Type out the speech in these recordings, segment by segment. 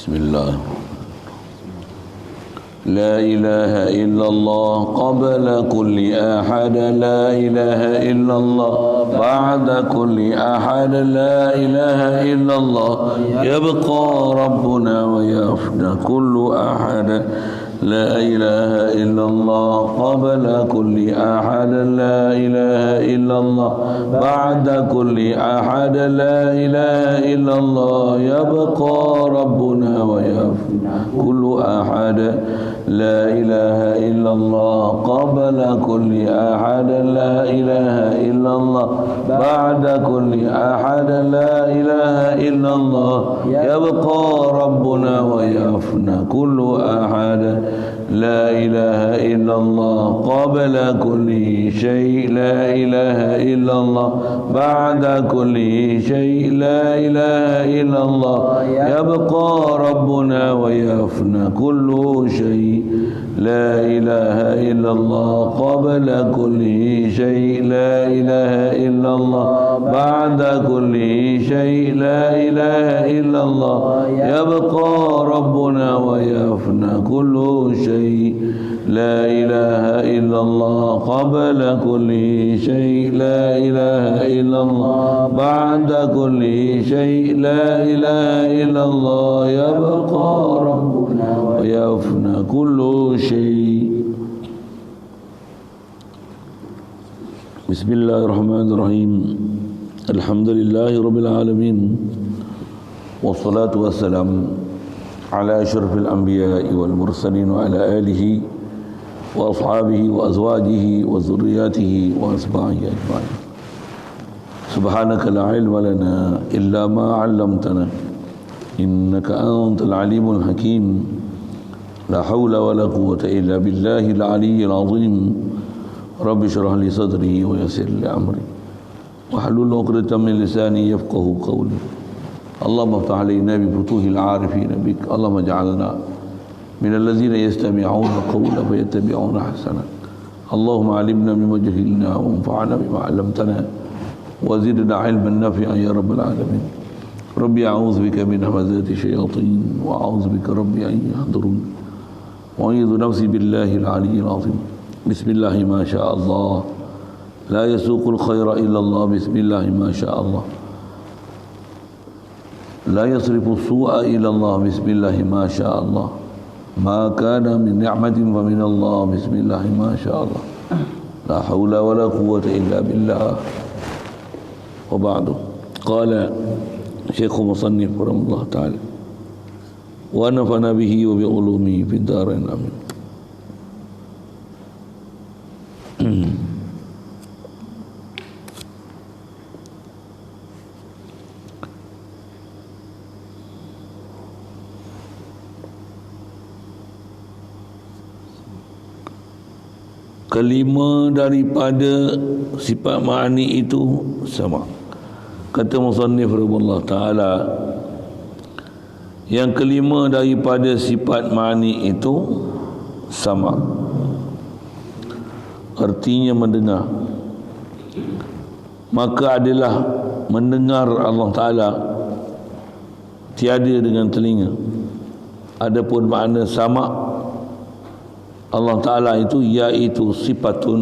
Bismillah. La ilaha illallah qabla kulli ahad, la ilaha illallah ba'da kulli ahad, la ilaha illallah yabqa rabbuna wa yafna kullu ahad. لا إله إلا الله قبل كل أحد، لا إله إلا الله بعد كل أحد، لا إله إلا الله يبقى ربنا ويفنى كل أحد. لا إله إلا الله قبل كل أحد، لا إله إلا الله بعد كل أحد، لا إله إلا الله يبقى ربنا ويفنى كل أحد. لا إله إلا الله قبل كل شيء، لا إله إلا الله بعد كل شيء، لا إله إلا الله يبقى ربنا ويفنى كل شيء. لا إله إلا الله قبل كل شيء، لا إله إلا الله بعد كل شيء، لا إله إلا الله يبقى ربنا ويفنى كل شيء. لا إله إلا الله قبل كل شيء، لا إله إلا الله بعد كل شيء، لا إله إلا الله يبقى ربنا ويفنى كل شيء. بسم الله الرحمن الرحيم. الحمد لله رب العالمين، والصلاة والسلام على أشرف الأنبياء والمرسلين وعلى آله وأصحابه وأزواجه وذرياته وأتباعه أجمعين. سبحانك لا علم لنا إلا ما علمتنا إنك أنت العليم الحكيم. لا حول ولا قوة إلا بالله العلي العظيم. رب اشرح لي صدري ويسر لي أمري واحلل عقدة من لساني يفقهوا قولي. اللهم افتح علينا بفتوح العارفين بك. اللهم اجعلنا من الذين يستمعون القول فيتبعون احسنه. اللهم علمنا بما جهلنا وانفعنا بما علمتنا وزدنا علما نافعا يا رب العالمين. ربي اعوذ بك من همزات الشياطين واعوذ بك ربي ان يحضرون واعوذ نفسي بالله العلي العظيم. بسم الله ما شاء الله، لا يسوق الخير الا الله. بسم الله ما شاء الله، لا يصرف السوء إلى الله. بسم الله ما شاء الله، ما كان من نعمة فمن الله. بسم الله ما شاء الله، لا حول ولا قوة إلا بالله. وبعد، قال شيخ مصنف رحمه الله تعالى ونفعنا به وبعلومه في الدارين آمين. Kelima daripada sifat ma'ani itu sama. Kata musannif rahimahullah ta'ala, yang kelima daripada sifat ma'ani itu sama, artinya mendengar. Maka adalah mendengar Allah Ta'ala tiada dengan telinga. Adapun makna sama Allah Ta'ala itu iaitu sifatun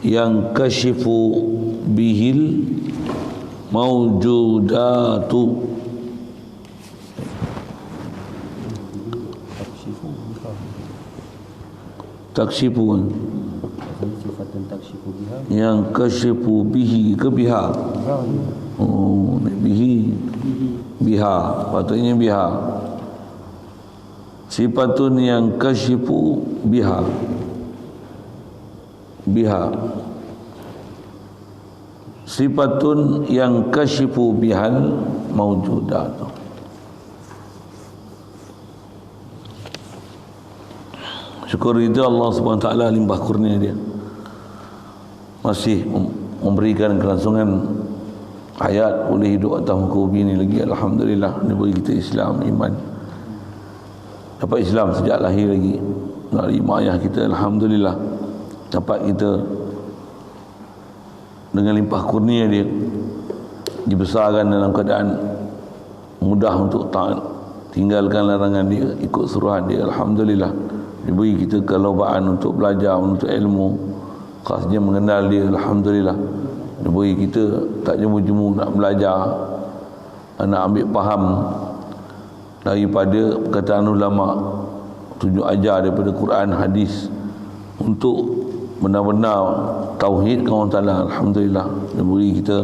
yang kashifu bihil mawjudatu. Takshifu sifatun takshifu biha, yang kashifu bihi ke biha. Oh, bihi biha, patutnya biha. Sifatun yang kashifu biha, biha. Sifatun yang kashifu bihal mawjudat. Syukur itu Allah Subhanahu Wa Taala limpah kurnia dia, masih memberikan kelangsungan hayat boleh hidup atas muka bumi ini lagi. Alhamdulillah, dia beri kita Islam, iman. Dapat Islam sejak lahir lagi dari mak ayah kita. Alhamdulillah, dapat kita dengan limpah kurnia dia dibesarkan dalam keadaan mudah untuk taat tinggalkan larangan dia, ikut suruhan dia. Alhamdulillah, diberi kita kelobaan untuk belajar, untuk ilmu, khasnya mengenal dia. Alhamdulillah, diberi kita tak jemu-jemu nak belajar, nak ambil faham daripada perkataan ulama, tunjuk ajar daripada Quran, hadis, untuk benar-benar tauhid Allah Ta'ala. Alhamdulillah, diberi kita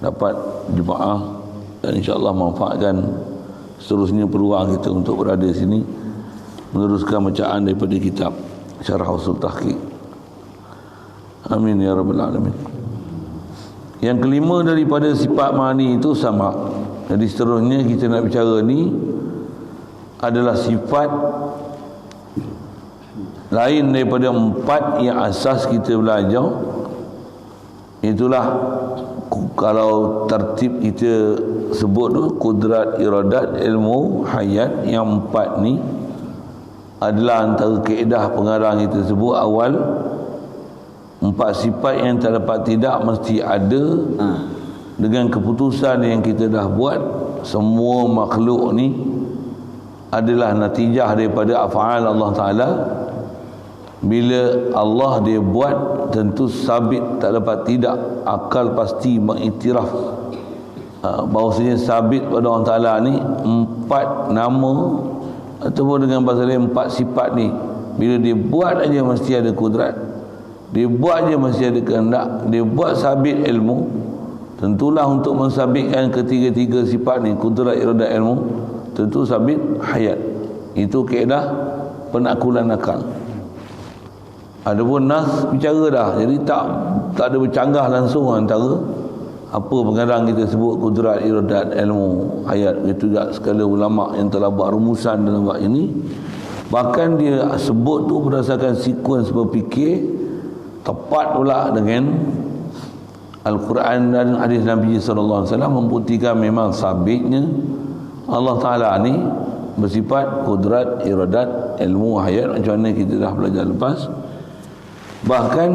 dapat jemaah, dan insya-Allah manfaatkan seterusnya peluang kita untuk berada di sini meneruskan bacaan daripada kitab Syarah Usul Tahqiq. Amin ya rabbal alamin. Yang kelima daripada sifat ma'ani itu sama. Jadi seterusnya kita nak bicara ni adalah sifat lain daripada empat yang asas kita belajar. Itulah kalau tertib kita sebut tu, kudrat, iradat, ilmu, hayat. Yang empat ni adalah antara kaedah pengarang kita sebut awal. Empat sifat yang tak dapat tidak mesti ada dengan keputusan yang kita dah buat. Semua makhluk ni adalah natijah daripada af'al Allah Ta'ala. Bila Allah dia buat, tentu sabit, tak dapat tidak. Akal pasti mengiktiraf bahawasanya sabit pada Allah Ta'ala ni empat nama, ataupun dengan bahasa lain empat sifat ni, bila dia buat aja mesti ada kudrat, dia buat aja mesti ada kehendak, dia buat sabit ilmu. Tentulah untuk mensabitkan ketiga-tiga sifat ni, kudrat, iradat, ilmu, tentu sabit hayat. Itu kaedah penaklukan akal. Adapun nas bicara dah, jadi tak ada bercanggah langsung antara apa pengarang kita sebut kudrat, iradat, ilmu, hayat. Itu juga sekala ulama yang telah buat rumusan dalam bab ini. Bahkan dia sebut tu berdasarkan sekuens berfikir tepat pula dengan Al-Quran dan hadis Nabi sallallahu alaihi wasallam, membuktikan memang sabitnya Allah Ta'ala ni bersifat kudrat, iradat, ilmu, hayat, macam mana kita dah belajar lepas. Bahkan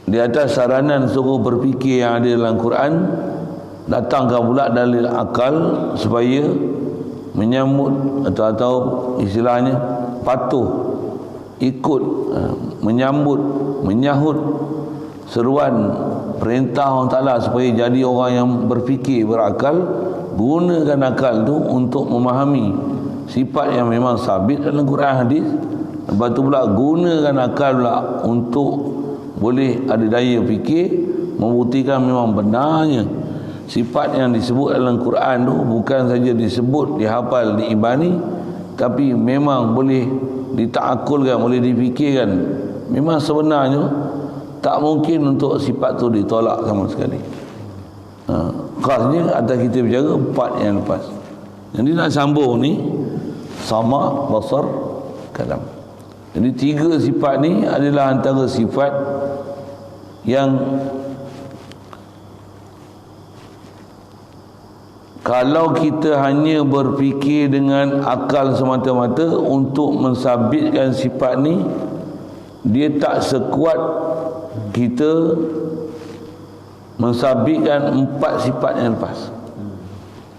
di atas saranan suruh berfikir yang ada dalam Quran, datangkan pula dalil akal supaya menyambut atau istilahnya patuh, ikut, menyahut seruan perintah Allah Ta'ala supaya jadi orang yang berfikir, berakal. Gunakan akal tu untuk memahami sifat yang memang sabit dalam Quran hadis. Lepas tu pula gunakan akal pula untuk boleh ada daya fikir, membuktikan memang benarnya sifat yang disebut dalam Quran tu bukan saja disebut, dihafal, diimani, tapi memang boleh ditaakulkan, boleh difikirkan. Memang sebenarnya tak mungkin untuk sifat tu ditolak sama sekali. Khasnya atas kita bicara empat yang lepas. Jadi nak sambung ni sama, basar, kalam. Jadi tiga sifat ni adalah antara sifat yang kalau kita hanya berfikir dengan akal semata-mata untuk mensabitkan sifat ni, dia tak sekuat kita mensabitkan empat sifat yang lepas.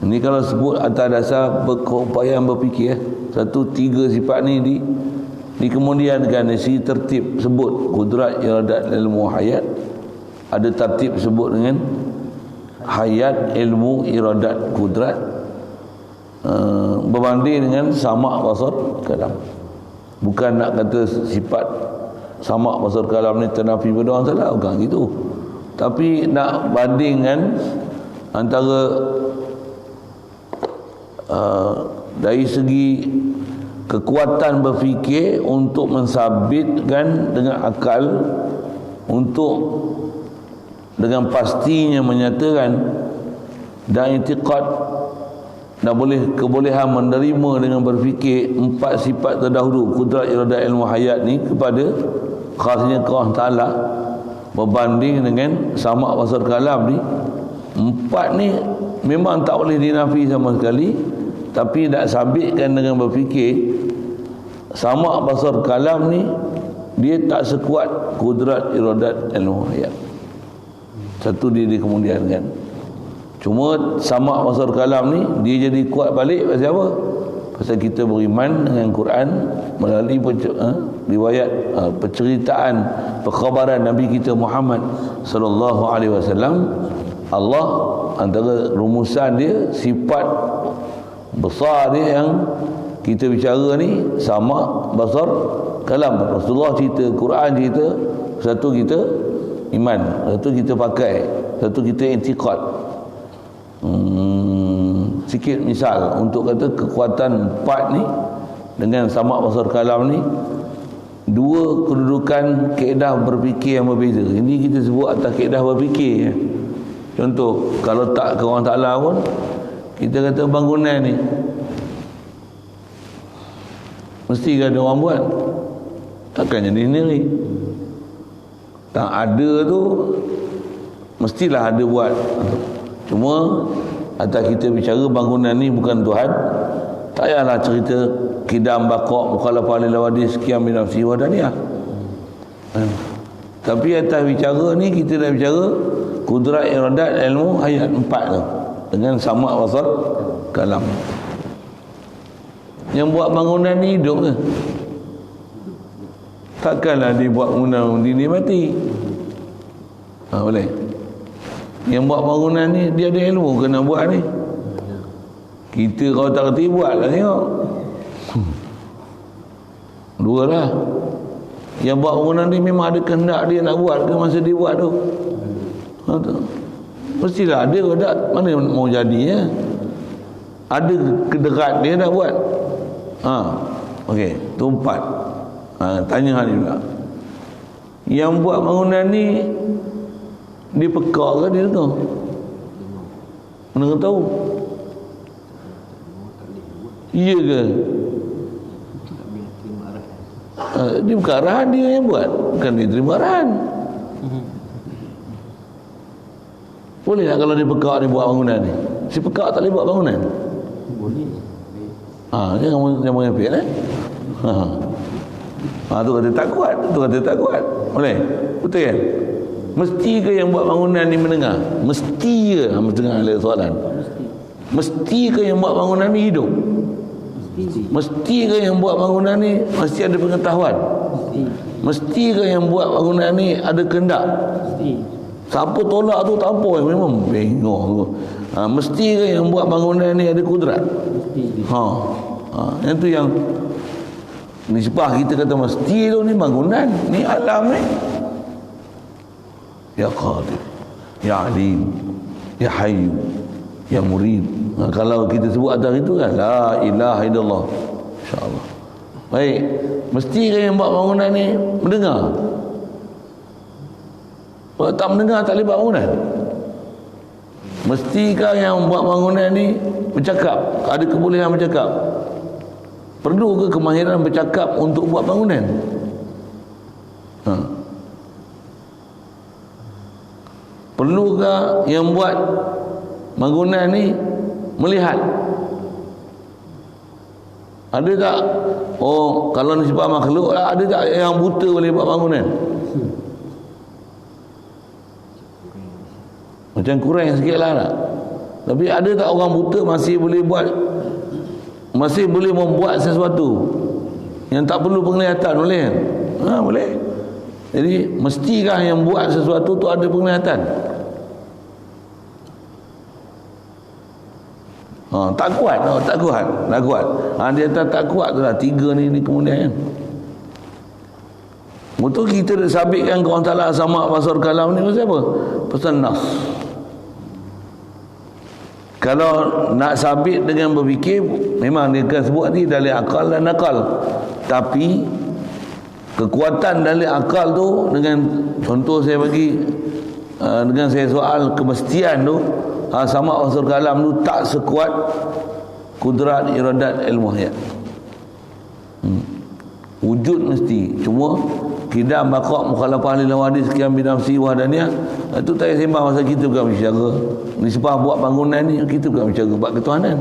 Ini kalau sebut atas dasar berkeupayaan berfikir, satu tiga sifat ni dikemudiankan dari segi tertib sebut kudrat, iradat, ilmu, hayat. Ada tertib sebut dengan hayat, ilmu, iradat, kudrat, berbanding dengan sama, basar, kalam. Bukan nak kata sifat sama, basar, kalam ni ternafi pada orang salah, bukan gitu. Tapi nak bandingkan antara dari segi kekuatan berfikir untuk mensabitkan dengan akal, untuk dengan pastinya menyatakan dan i'tiqad dan kebolehan menerima dengan berfikir empat sifat terdahulu, kudrat, iradat, ilmu, hayat ni kepada khasnya Allah Ta'ala, berbanding dengan sama, basar, kalam ni. Empat ni memang tak boleh dinafi sama sekali, tapi nak sabitkan dengan berfikir sama, basar, kalam ni dia tak sekuat kudrat, iradat, ilmu, hayat. Satu dia dikemudiankan. Cuma sama masar kalam ni dia jadi kuat balik pasal apa? Pasal kita beriman dengan Quran melalui riwayat penceritaan perkhabaran Nabi kita Muhammad sallallahu alaihi wasallam. Allah antara rumusan dia, sifat besar dia yang kita bicara ni sama basar kalam. Rasulullah cerita, Quran cerita, satu kita iman, satu kita pakai, satu kita i'tiqad. Sikit misal untuk kata kekuatan 4 ni dengan sama basar kalam ni, dua kedudukan kaedah berfikir yang berbeza. Ini kita sebut atas kaedah berfikir. Contoh, kalau tak ke orang Ta'ala pun, kita kata bangunan ni mesti ada orang buat, takkan jadi sendiri. Tak ada tu mestilah ada buat. Cuma atas kita bicara bangunan ni bukan Tuhan, tak payahlah cerita kidam bakok mukhalafah lil wadis sekian min nafsi wa daniyah. Tapi atas bicara ni kita dah bicara kudrat iradat ilmu ayat 4 tu dengan sama wasal kalam. Yang buat bangunan ni hidup ke? Takkanlah dia buat bangunan ni mati. Boleh. Yang buat bangunan ni dia ada ilmu kena buat ni. Kita kalau tak kerti buatlah tengok. Dua lah. Yang buat bangunan ni memang ada kehendak dia nak buat ke masa dia buat tu. Mestilah ada kehendak, mana mau jadi ya. Ada kederat dia nak buat. Okey, tu 4. Tanya hal ni pula. Yang buat bangunan ni dia pekak ke dia tu? Mana tahu? Iya ke? Dia bukan arahan dia yang buat, bukan dia terima arahan. Boleh tak kalau dia pekak dia buat bangunan ni? Si pekak tak boleh buat bangunan? Boleh. Jangan mengepek tu kata tak kuat, tu kata tak kuat. Boleh? Betul kan? Mesti ke yang buat bangunan ni mendengar? Mesti ke? Mendengar ada soalan. Mesti ke yang buat bangunan ni hidup? Mesti ke yang buat bangunan ni mesti ada pengetahuan? Mesti ke yang buat bangunan ni ada kehendak? Siapa tolak tu tak apa, memang bengok tu. Mesti ke yang buat bangunan ni ada kudrat? Yang tu yang nisbah kita kata mesti tu ni bangunan ni alam ni. Ya Qadir, Ya Alim, Ya Hayyu, Ya Murid. Kalau kita sebut atas itu kan la ilaha illallah, insya-Allah. Baik, mesti kan yang buat bangunan ni mendengar? Kalau tak mendengar tak boleh buat bangunan. Mestikah yang buat bangunan ni bercakap? Ada kebolehan bercakap? Perlu ke kemahiran bercakap untuk buat bangunan? Perlukah yang buat bangunan ni melihat? Ada tak? Kalau nisbah makhluk lah, ada tak yang buta boleh buat bangunan? Macam kurang sikit lah tak? Tapi ada tak orang buta masih boleh buat, masih boleh membuat sesuatu yang tak perlu penglihatan? Boleh kan? Boleh. Jadi mestikah yang buat sesuatu tu ada penglihatan? Tak kuat. Tak kuat. Dia tak kuat tu lah. 3 ni kemudian kan. Betul kita dah sabitkan ke orang Ta'ala sama pasal kalam ni pasal apa? Pasal nas. Kalau nak sabit dengan berfikir, memang dia akan sebut tadi dalil akal dan nakal. Tapi kekuatan dalil akal tu dengan contoh saya bagi, dengan saya soal kemestian tu, sama unsur kalam tu tak sekuat kudrat iradat ilmu hayat. Wujud mesti, cuma kidam bakok mukhalafah lil wadis sekian binafsi wahdaniyah, itu tak payah sembang pasal kita bukan bicara nisbah buat bangunan ni, kita bukan bicara bab ketuhanan.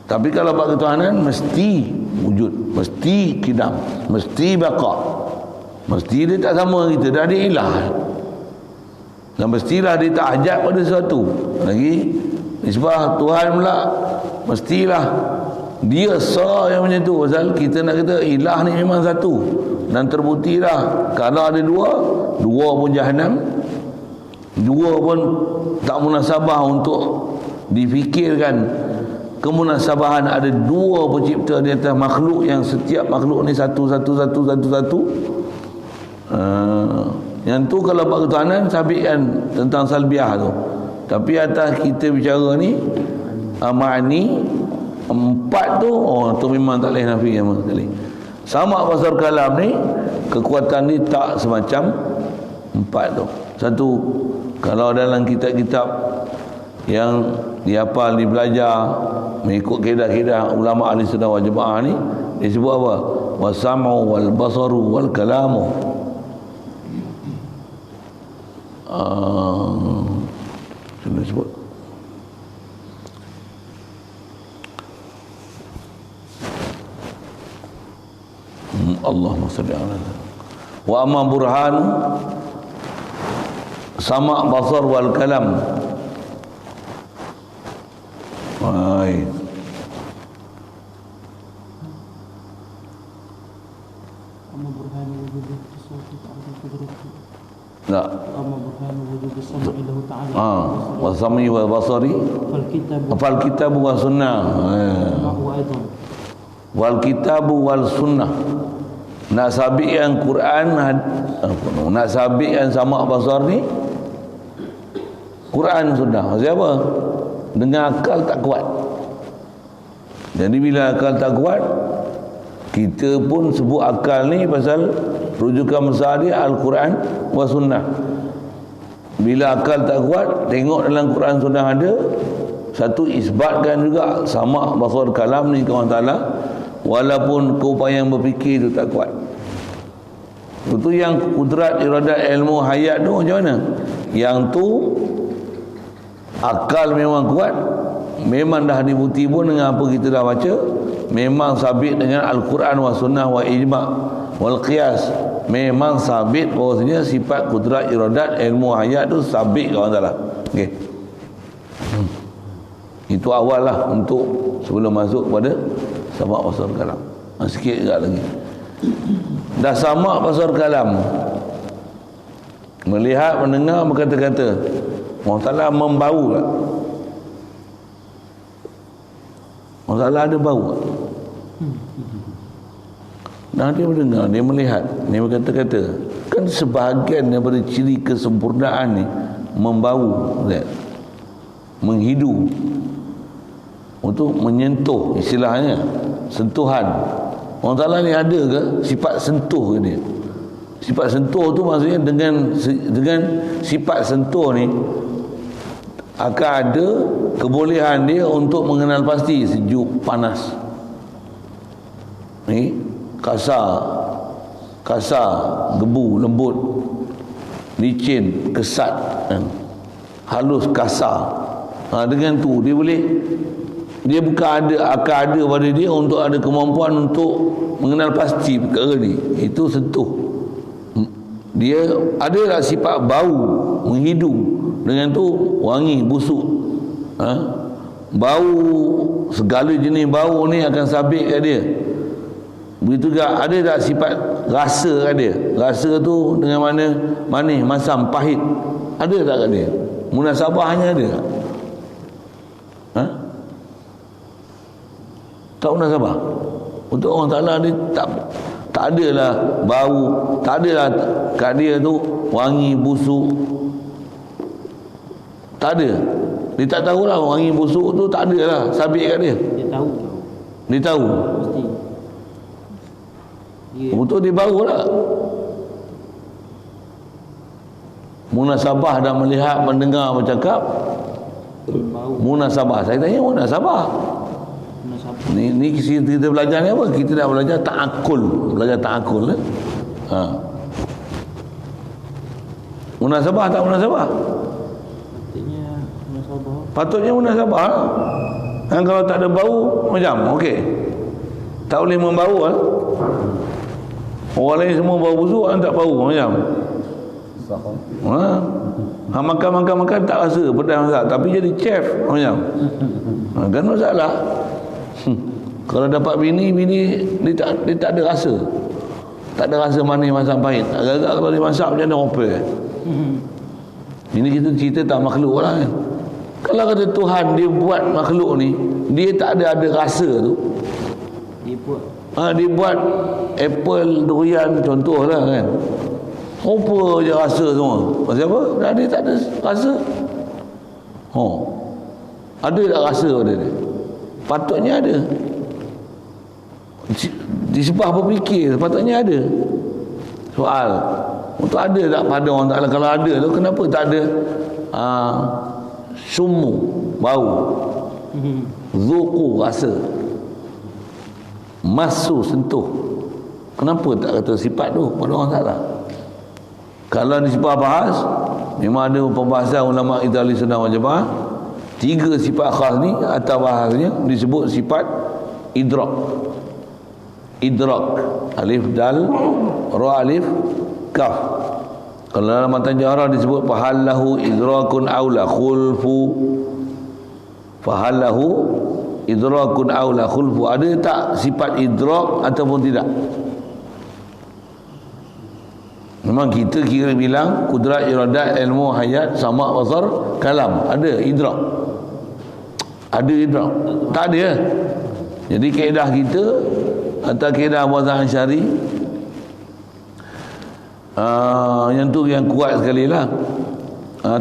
Tapi kalau bab ketuhanan mesti wujud, mesti kidam, mesti bakok, mesti dia tak sama kita, dah ada ilah. Dan mestilah dia tak hajat pada sesuatu. Lagi nisbah Tuhan pula, mestilah dia sah yang macam tu. Pasal kita nak kata ilah ni memang satu. Dan terbuktilah kalau ada dua pun jahanam, dua pun tak munasabah untuk difikirkan kemunasabahan ada dua pencipta di atas makhluk, yang setiap makhluk ni satu. Yang tu kalau bab ketuhanan sabitkan tentang salbiah tu. Tapi atas kita bicara ni ma'ani empat tu, tu memang tak boleh nafi sama sekali. Sama pasal kalam ni, kekuatan ni tak semacam empat tu. Satu, kalau dalam kitab-kitab yang dihafal, dibelajar mengikut kaedah-kaedah ulama ahli sunnah wal jamaah ni, dia sebut apa? Wasam'u wal basaru wal kalamu. Sini sebut Allahumma salli ala wa amma burhan sama' basar wal kalam. Baik. Amma burhan wujud as-sawti ta'ala qudratuhu. La. Amma burhan wujud as-sam'i lahu ta'ala. Wa sam'i wa basari fal kitabu wa sunnah. Wal kitabu wal sunnah. Nak sabitkan Quran, nak sabitkan sama' basar ni Quran sunnah. Maksudnya apa? Dengan akal tak kuat. Jadi bila akal tak kuat, kita pun sebut akal ni pasal rujukan besar dia Al-Quran wa sunnah. Bila akal tak kuat, tengok dalam Quran sunnah ada, satu isbatkan juga sama' basar kalam ni kawan ta'ala, walaupun keupayaan berfikir tu tak kuat. Itu yang kudrat iradat ilmu hayat tu macam mana? Yang tu akal memang kuat, memang dah dibukti pun dengan apa kita dah baca, memang sabit dengan Al-Quran wa sunnah wa ijma' wal qiyas, memang sabit bahawasanya sifat kudrat iradat ilmu hayat tu sabit kawan ta'ala. Okey. Itu awal lah untuk sebelum masuk pada sama' basar kalam. Sikit juga lagi. Dah sama' basar kalam, melihat, mendengar, berkata-kata, Allah Ta'ala membau tak? Allah Ta'ala ada bau tak? Nah, dia mendengar, dia melihat, dia berkata-kata. Kan sebahagian daripada ciri kesempurnaan ni membau, menghidu, untuk menyentuh, istilahnya sentuhan. Allah Ta'ala ni ada ke sifat sentuh ke dia? Sifat sentuh tu maksudnya dengan sifat sentuh ni akan ada kebolehan dia untuk mengenal pasti sejuk, panas. Ni kasar, gebu, lembut, licin, kesat, halus, kasar. Dengan tu dia bukan akan ada pada dia untuk ada kemampuan untuk mengenal pasti perkara ni. Itu sentuh. Dia ada lah sifat bau, menghidu. Dengan tu wangi, busuk. Bau, segala jenis bau ni akan sabit kat dia. Begitu juga ada tak sifat rasa kat dia. Rasa tu dengan mana? Manis, masam, pahit. Ada tak kat dia? Munasabahnya ada tak? Tak munasabah. Untuk orang Ta'ala ni tak adalah bau, tak adalah kat dia tu wangi, busuk. Tak ada. Dia tak tahulah wangi busuk tu, tak adalah sabit kat dia. Dia tahu. Dia tahu. Mesti. Untuk dia bau lah. Munasabah dan melihat, mendengar, bercakap. Munasabah. Saya tanya munasabah. Ni kita belajar ni apa? Kita dah belajar ta'akul. Belajar ta'akul. Munasabah tak munasabah? Patutnya munasabah. Dan kalau tak ada bau, macam okey, tak boleh membau kan? Orang lain semua bau busuk, kan tak bau macam Makan tak rasa pedas masak, tapi jadi chef macam. Kan masalah. Kalau dapat bini dia tak ada rasa. Tak ada rasa manis masak pahit. Agak-agak kalau dia masak macam mana opel. Ini kita cerita tak makhluk lah kan. Kalau kata Tuhan dia buat makhluk ni, dia tak ada rasa tu. Dia buat apple, durian contohlah kan. Apa je rasa semua. Pasal apa? Dia tak ada rasa. Ada tak rasa pada dia? Patutnya ada. Disebab berfikir, patutnya ada. Soal, untuk ada tak pada orang Ta'ala? Kalau ada tu, kenapa tak ada sumu, bau, zuku, rasa, masu, sentuh? Kenapa tak kata sifat tu pada orang Ta'ala? Kalau disebab bahas, memang ada pembahasan ulama kita ahli sunnah wal jamaah. 3 sifat khas ni atau bahasanya disebut sifat idrak. Alif dal ra alif kaf. Kalau dalam matan jarah disebut fahallahu idrakun aula khulfu. Fahallahu idrakun aula khulfu. Ada tak sifat idrak ataupun tidak? Memang kita kira bilang kudrat, iradat, ilmu, hayat, sama, basar, kalam. Ada idrak. Ada idrak. Tak ada. Jadi kaedah kita atau kaedah Muhammad Asy'ari yang tu yang kuat sekali lah.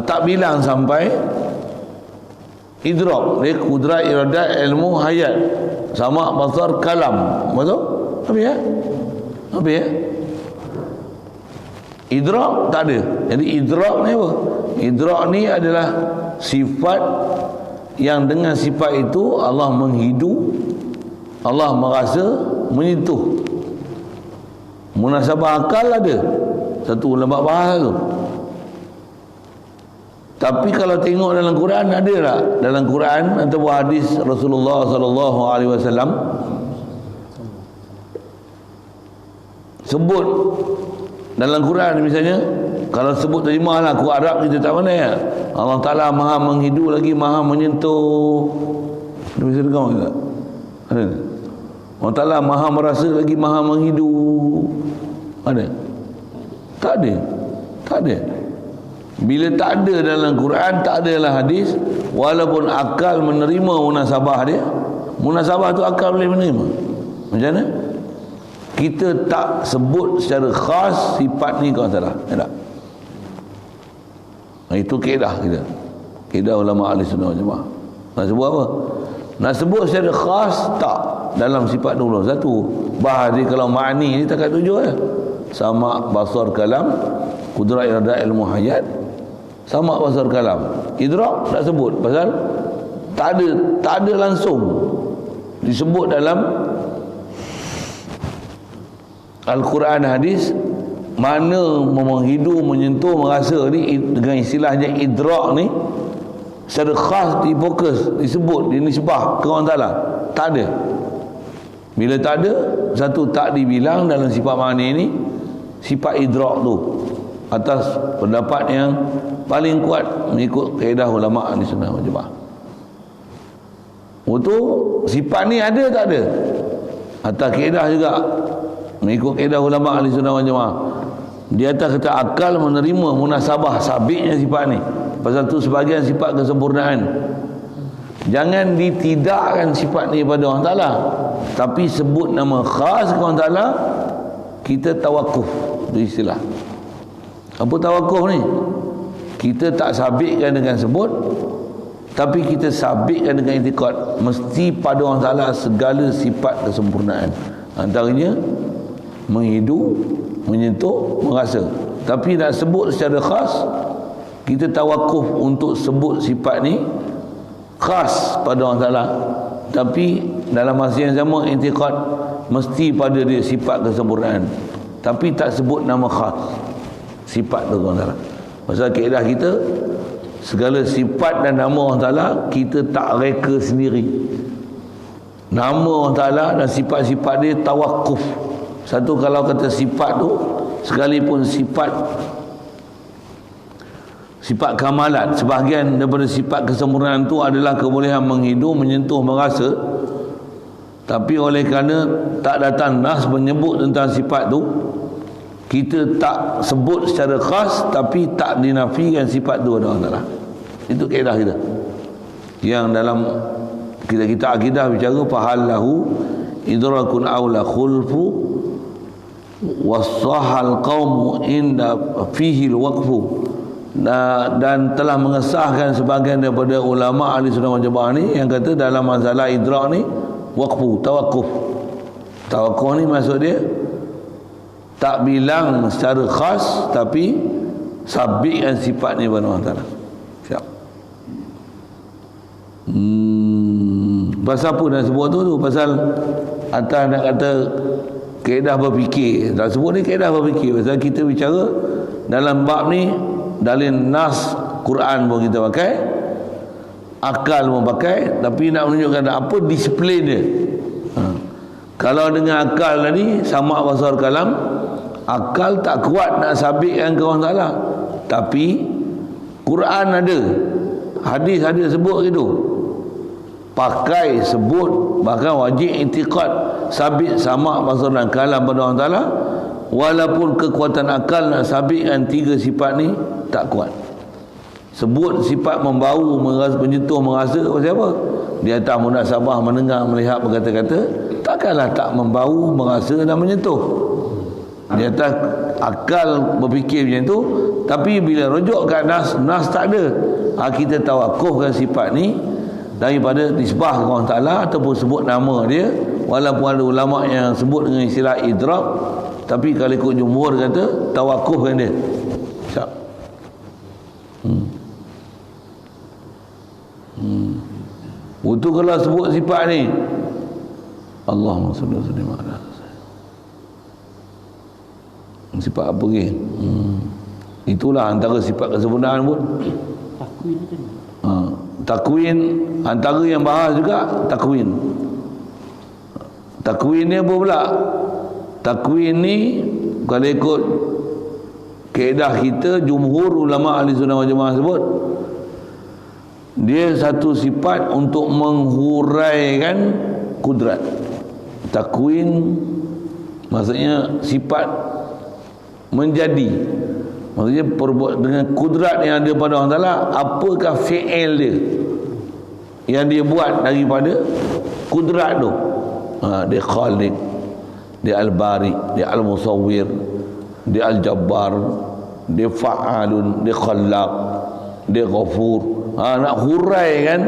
Tak bilang sampai idrak. Dia kudrat, iradat, ilmu, hayat, sama, basar, kalam. Betul? Habis ya? Habis ya? Idrak tak ada. Jadi idrak ni apa? Idrak ni adalah sifat yang dengan sifat itu Allah menghidu, Allah merasa, menyentuh. Munasabah akal ada. Satu ulama bahas tu. Tapi kalau tengok dalam Quran ada tak? Dalam Quran atau hadis Rasulullah sallallahu alaihi wasallam sebut dalam Quran misalnya, kalau sebut terjemahlah Quran Arab kita tak mana ya. Allah Ta'ala maha menghidu lagi maha menyentuh. Ada bisa dengar tak? Ada. Allah Ta'ala maha merasa lagi maha menghidu. Ada? Tak ada. Tak ada. Bila tak ada dalam Quran, tak ada dalam hadis, walaupun akal menerima munasabah dia, munasabah tu akal boleh menerima. Macam mana? Kita tak sebut secara khas sifat ni kau salah. Tak? Itu kaedah kita. Kaedah ulama ahli sunnah wal jamaah. Nak sebut apa? Nak sebut secara khas tak dalam sifat 21. Bahas dia kalau ma'ni ni takat 7 ya. Sama basar kalam, kudrat iradat ilmu hayat, sama basar kalam. Idrak tak sebut pasal tak ada langsung disebut dalam Al-Quran hadis mana menghidu, menyentuh, merasa ni dengan istilahnya idrak ni secara khas difokus, disebut, dinisbah ke orang Ta'ala. Tak ada. Bila tak ada, satu tak dibilang dalam sifat makna ni sifat idrak tu atas pendapat yang paling kuat mengikut kaedah ulama ahli sunnah wal jamaah. Untuk sifat ni ada tak ada? Atas kaedah juga mengikut kaedah ulama ahli sunnah wal jamaah. Di atas kata akal menerima munasabah sabitnya sifat ni. Pasal tu sebahagian sifat kesempurnaan. Jangan ditidakkan sifat ni pada Allah Ta'ala, tapi sebut nama khas kepada Allah Ta'ala, kita tawakuf. Itu istilah. Apa tawakuf ni? Kita tak sabitkan dengan sebut, tapi kita sabitkan dengan i'tiqad. Mesti pada Allah Ta'ala segala sifat kesempurnaan. Antaranya menghidu, menyentuh, merasa. Tapi nak sebut secara khas, kita tawakuf untuk sebut sifat ni khas pada Allah Ta'ala, tapi dalam masa yang sama i'tiqad mesti pada dia sifat kesempurnaan, tapi tak sebut nama khas sifat tu Allah Ta'ala. Pasal kaedah kita, segala sifat dan nama Allah Ta'ala kita tak reka sendiri. Nama Allah Ta'ala dan sifat-sifat dia tawakuf. Satu, kalau kata sifat tu, sekalipun sifat Sifat kamalat, sebahagian daripada sifat kesempurnaan itu adalah kebolehan menghidu, menyentuh, merasa. Tapi oleh kerana tak datang nas menyebut tentang sifat tu, kita tak sebut secara khas, tapi tak dinafikan sifat tu ada Allah Ta'ala. Itu kaedah kita. Yang dalam kita akidah bicara fahallahu idrakun aula khulfu wasahal qaumu inda fihi alwaqfu. Dan telah mengesahkan sebahagian daripada ulama ahli sunnah wal jamaah ni yang kata dalam masalah idrak ni waqfu, tawakuf. Tawakuf ni maksud dia tak bilang secara khas, tapi sabitkan sifat ni kepada Allah Ta'ala. Siap. Pasal apa nak sebut tu? Pasal atas nak kata kaedah berfikir. Tak sebut ni kaedah berfikir. Pasal kita bicara dalam bab ni dalil nas Quran pun kita pakai, akal pun pakai, tapi nak menunjukkan apa display dia. Kalau dengan akal tadi sama basar kalam, akal tak kuat nak sabitkan ke Allah Ta'ala, tapi Quran ada, hadis ada sebut gitu, pakai sebut, bahkan wajib i'tiqad sabit sama basar dan kalam pada Allah Ta'ala, walaupun kekuatan akal nak sabitkan tiga sifat ni tak kuat. Sebut sifat membau, merasa, menyentuh, merasa, siapa? Di atas munasabah mendengar, melihat, berkata-kata, takkanlah tak membau, merasa dan menyentuh. Di atas akal berfikir macam tu, tapi bila rujuk kat nas, nas tak ada. Kita tawakufkan sifat ni daripada nisbah ke Allah Ta'ala ataupun sebut nama dia, walaupun ada ulama yang sebut dengan istilah idrak, tapi kalau ikut jumhur kata tawakufkan dia. Siap. Itu kalau sebut sifat ni, Allahumma salli wa sallim ala sifat apa lagi? Itulah antara sifat kesempurnaan pun. Takwin tu. Takwin antara yang bahas juga takwin. Takwin ni apa pula? Takwin ni kalau ikut kaedah kita, jumhur ulama ahli sunnah wal jamaah sebut, dia satu sifat untuk menghuraikan kudrat. Takwin maksudnya sifat menjadi, maksudnya perbuat dengan kudrat yang ada pada Allah Ta'ala. Apakah fi'il dia yang dia buat daripada kudrat tu? Dia khaliq, dia al-bari, dia al-musawwir, dia al-jabbar, dia fa'alun, dia khallaq, dia ghafur. Nak huraikan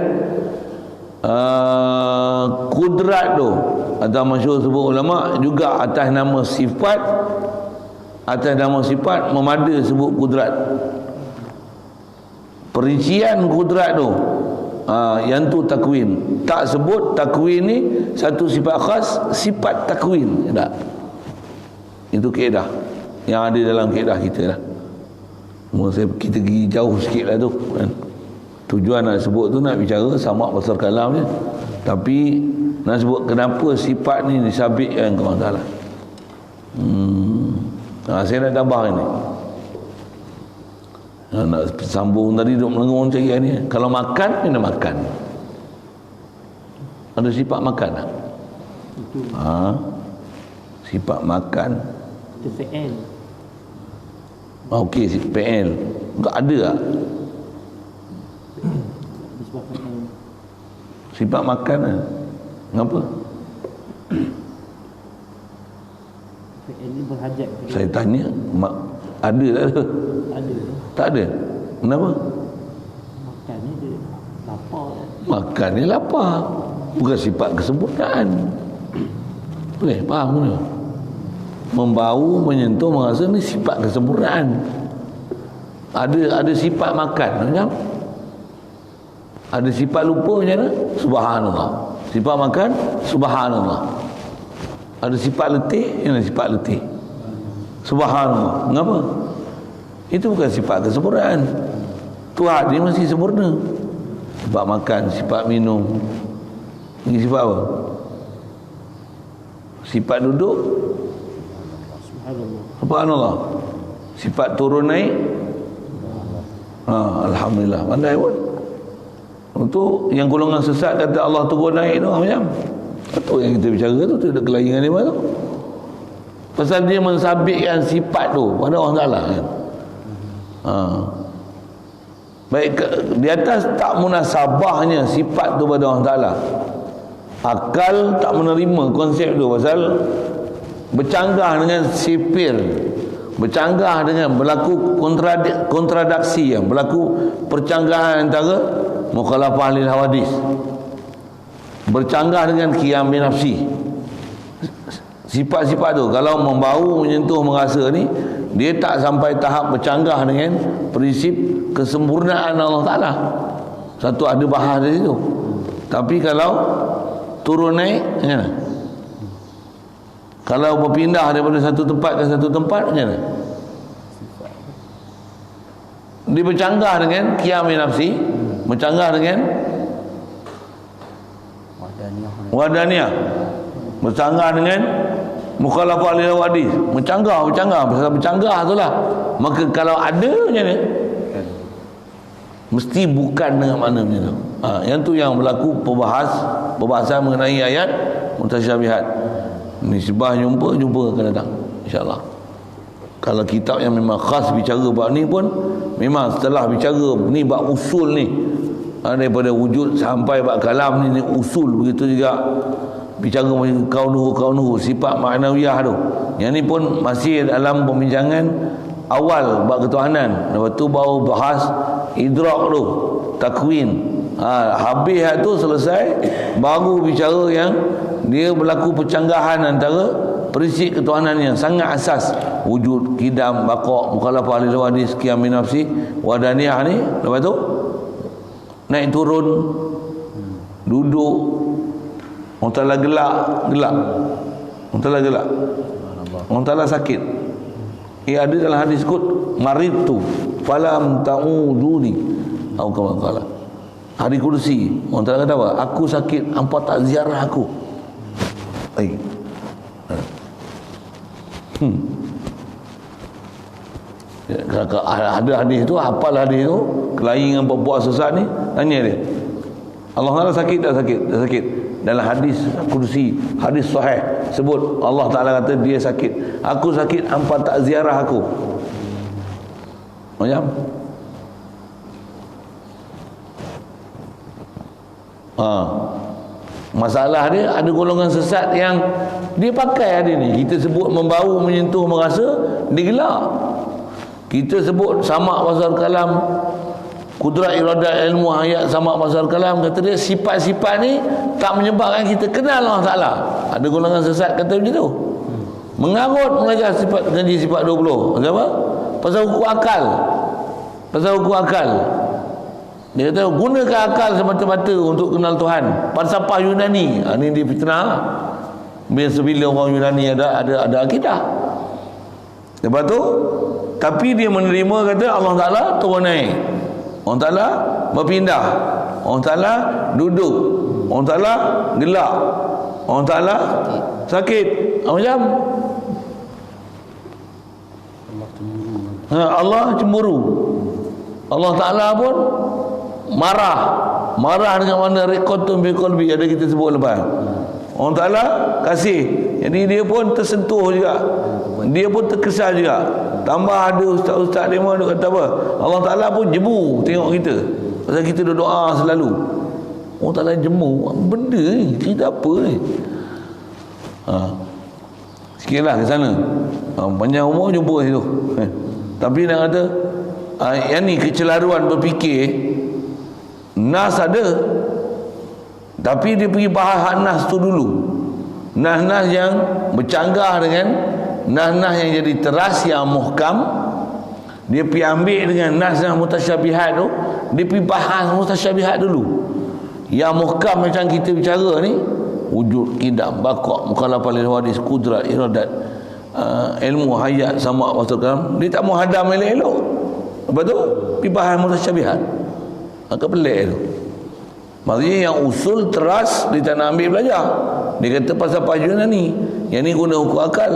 kudrat tu, atau masyhur sebut ulama juga atas nama sifat, atas nama sifat memada sebut kudrat. Perincian kudrat tu, yang tu takwin. Tak sebut takwin ni satu sifat khas, sifat takwin tak. Itu kaedah yang ada dalam kaedah kita lah. Kita pergi jauh sikit lah tu kan. Tujuan nak sebut tu nak bicara sama pasal kalam je, tapi nak sebut kenapa sifat ni disabitkan ke Allah Ta'ala. Saya nak tambah ini. Nak sambung tadi duk melengung cari ni. Kalau makan, kena makan. Ada sifat makan tak? Sifat makan. Itu fi'il. Okey, PL. Tak ada tak? Sifat makan lah. Kenapa? Fi'il ni berhajat. Saya tanya, ada tak ada? Ada. Tak ada. Kenapa? Makan ni dia lapar. Makan ni lapar. Bukan sifat kesempurnaan. Boleh faham ke? Membau, menyentuh, merasa ni sifat kesempurnaan. Ada sifat makan macam, ada sifat lupa macam mana? Subhanallah. Sifat makan, subhanallah. Ada sifat letih, yang sifat letih. Subhanallah. Mengapa? Itu bukan sifat kesempurnaan. Tuhan dia mesti sempurna. Sifat makan, sifat minum. Ini sifat apa? Sifat duduk, Subhanallah. subhanallah. Sifat turun naik, Alhamdulillah, pandai pun. Untuk yang golongan sesat kata Allah turun naik tu macam betul yang kita bicara tu, tu ada kelaingan dia tu. Pasal dia mensabitkan sifat tu pada Allah Ta'ala kan. Baik di atas tak munasabahnya sifat tu pada Allah Ta'ala, akal tak menerima konsep tu pasal bercanggah dengan sipir, bercanggah dengan berlaku kontradaksi, berlaku percanggahan antara mukhalafah lil hawadis, bercanggah dengan qiyam bi nafsi. Sifat-sifat tu kalau membau, menyentuh, merasa ni, dia tak sampai tahap bercanggah dengan prinsip kesempurnaan Allah Ta'ala. Satu ada bahas dari situ. Tapi kalau turun naik macam mana? Kalau berpindah daripada satu tempat ke satu tempat macam mana? Dia bercanggah dengan qiyam bi nafsi, bercanggah dengan wadaniyah, bercanggah dengan mukhalafah lil hawadis, bercanggah pasal bercanggah tu lah. Maka kalau ada macam mana? Mesti bukan dengan mana macam tu. Yang tu yang berlaku perbahasan mengenai ayat mutasyabihat. Nisbah jumpa akan datang insya-Allah. Kalau kitab yang memang khas bicara bab ni pun memang setelah bicara ni bab usul ni, daripada wujud sampai bab kalam ni usul, begitu juga bicara kaunuhu sifat maknawiyah tu. Yang ni pun masih dalam pembincangan awal bab ketuhanan. Lepas tu baru bahas idrak tu, takwin. Habis tu selesai, baru bicara yang dia berlaku percanggahan antara prinsip ketuhanan yang sangat asas, wujud, qidam, baqa', mukhalafah lil hawadis, qiyam bi nafsi, wadaniyah ni. Lepas tu naik turun, duduk, orang Ta'ala gelak, orang Ta'ala gelak, orang Ta'ala sakit. Ada dalam hadis qud, maridtu falam ta'uduni, atau kama qala. Hadis kursi, orang Ta'ala kata apa? Aku sakit, hampa tak ziarah aku. Ada hadis tu, hafal hadis tu, kelain dengan buat sesat ni, tanya dia, Allah Ta'ala sakit tak sakit? Tak sakit. Dalam hadis kursi, hadis sahih sebut Allah Ta'ala kata dia sakit, aku sakit, hampa tak ziarah aku. Macam masalah dia, ada golongan sesat yang dia pakai hadis ni. Kita sebut membau, menyentuh, merasa, dia gelak. Kita sebut samak basar kalam, kudrat iradat ilmu ayat samak basar kalam, kata dia sifat-sifat ni tak menyebabkan kita kenal Allah Ta'ala. Ada golongan sesat kata macam tu, mengarut mengajar sifat, janji sifat 20. Pasal apa? Pasal hukum akal. Dia kata gunakan akal semata-mata untuk kenal Tuhan. Falsafah Yunani, ni dia fitnah. Bila orang Yunani ada akidah. Lepas tu, tapi dia menerima kata Allah Ta'ala turun naik, Allah Ta'ala berpindah, Allah Ta'ala duduk, Allah Ta'ala gelak, Allah Ta'ala sakit. Macam Allah cemburu, Allah Ta'ala pun marah dengan mana rekotun bi qalbi, ada kita sebut lepas. Allah Ta'ala kasih, jadi dia pun tersentuh juga, dia pun terkesan juga. Tambah ada ustaz-ustaz dia pun kata apa, Allah Ta'ala pun jemu tengok kita, pasal kita doa selalu. Allah Ta'ala jemu, benda ni cerita apa ni? Sikitlah ke sana, panjang umur jumpa situ. Tapi nak kata yang ni kecelaruan berfikir. Nas ada, tapi dia pergi bahas nas tu dulu. Nas-nas yang bercanggah dengan nas-nas yang jadi teras, yang muhkam, dia pergi ambil dengan nas-nas mutasyabihat tu, dia pergi bahas mutasyabihat dulu. Yang muhkam macam kita bicara ni, wujud, qidam, baqa', mukhalafah lil hawadis, kudrat, iradat, ilmu hayat, samak wasal kalam, dia tak mau hadam elok-elok. Lepas tu pergi bahas mutasyabihat. Agak pelik tu. Maksudnya yang usul teras dia tak nak ambil belajar. Dia kata pasal pajunan ni, yang ni guna hukum akal.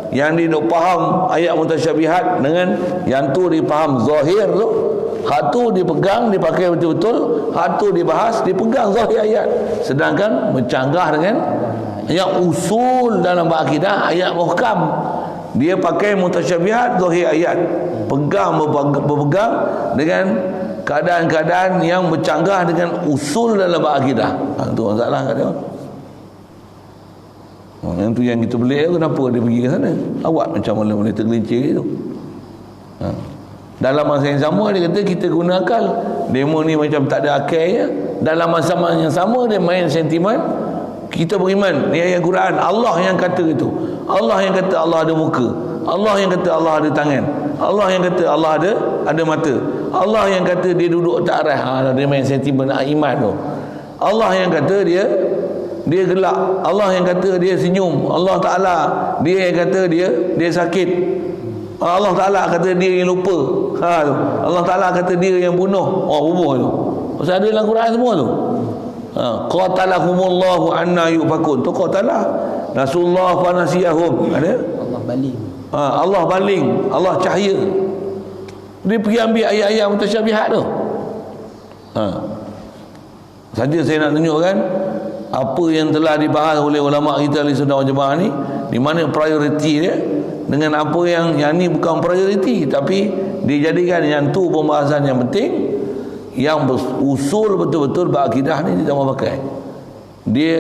Yang dia nak faham ayat mutasyabihat dengan yang tu dia faham zahir tu, hak tu dipegang, dipakai betul-betul, hak tu dibahas, dipegang zahir ayat. Sedangkan bercanggah dengan yang usul dalam akidah ayat muhkam. Dia pakai mutasyabihat zahir ayat, berpegang dengan keadaan-keadaan yang bercanggah dengan usul dalam akidah. Itu masalah kat dia. Yang tu yang kita pelik, kenapa dia pergi ke sana? Awak macam mana tergelincir itu. Dalam masa yang sama dia kata kita guna akal. Demo ni macam tak ada akalnya. Dalam masa yang sama dia main sentimen. Kita beriman ni ayat Quran, Allah yang kata itu. Allah yang kata Allah ada muka. Allah yang kata Allah ada tangan. Allah yang kata Allah ada mata. Allah yang kata dia duduk tak arah. Dia main sentimen iman tu. Allah yang kata dia gelak. Allah yang kata dia senyum. Allah Ta'ala dia yang kata dia sakit. Allah Ta'ala kata dia yang lupa. Allah Ta'ala kata dia yang bunuh. Bunuh tu. Pasal ada dalam Quran semua tu. Qatalahumullahu anna yufakun. Tu qatalah. Rasulullah fanasiyahum. Ada? Allah baling. Allah baling. Allah cahaya. Dia pergi ambil ayat-ayat mutasyabihat tu. Saja saya nak tunjukkan apa yang telah dibahas oleh ulama kita Ahli Sunnah wal Jamaah ni, di mana prioriti dia dengan apa yang ni bukan prioriti, tapi dijadikan yang tu pembahasan yang penting, yang usul betul-betul berakidah ni dia tak mau pakai. Dia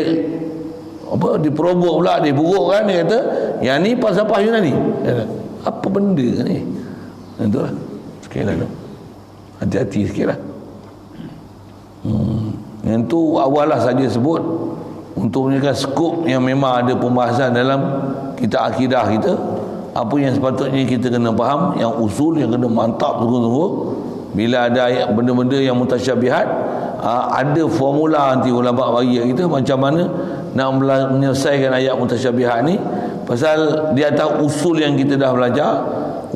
diperobok pula, dia buruk kan, dia kata yang ni falsafah Yunani. Apa benda ni? Itulah. Sekiranya tu. Hati-hati sikitlah. Yang tu awalah saja sebut untuk menunjukkan skop yang memang ada pembahasan dalam kita akidah kita. Apa yang sepatutnya kita kena faham, yang usul yang kena mantap sungguh-sungguh. Bila ada ayat benda-benda yang mutasyabihat, ada formula nanti ulama bagi kita macam mana nak menyelesaikan ayat mutasyabihat ni. Pasal di atas usul yang kita dah belajar,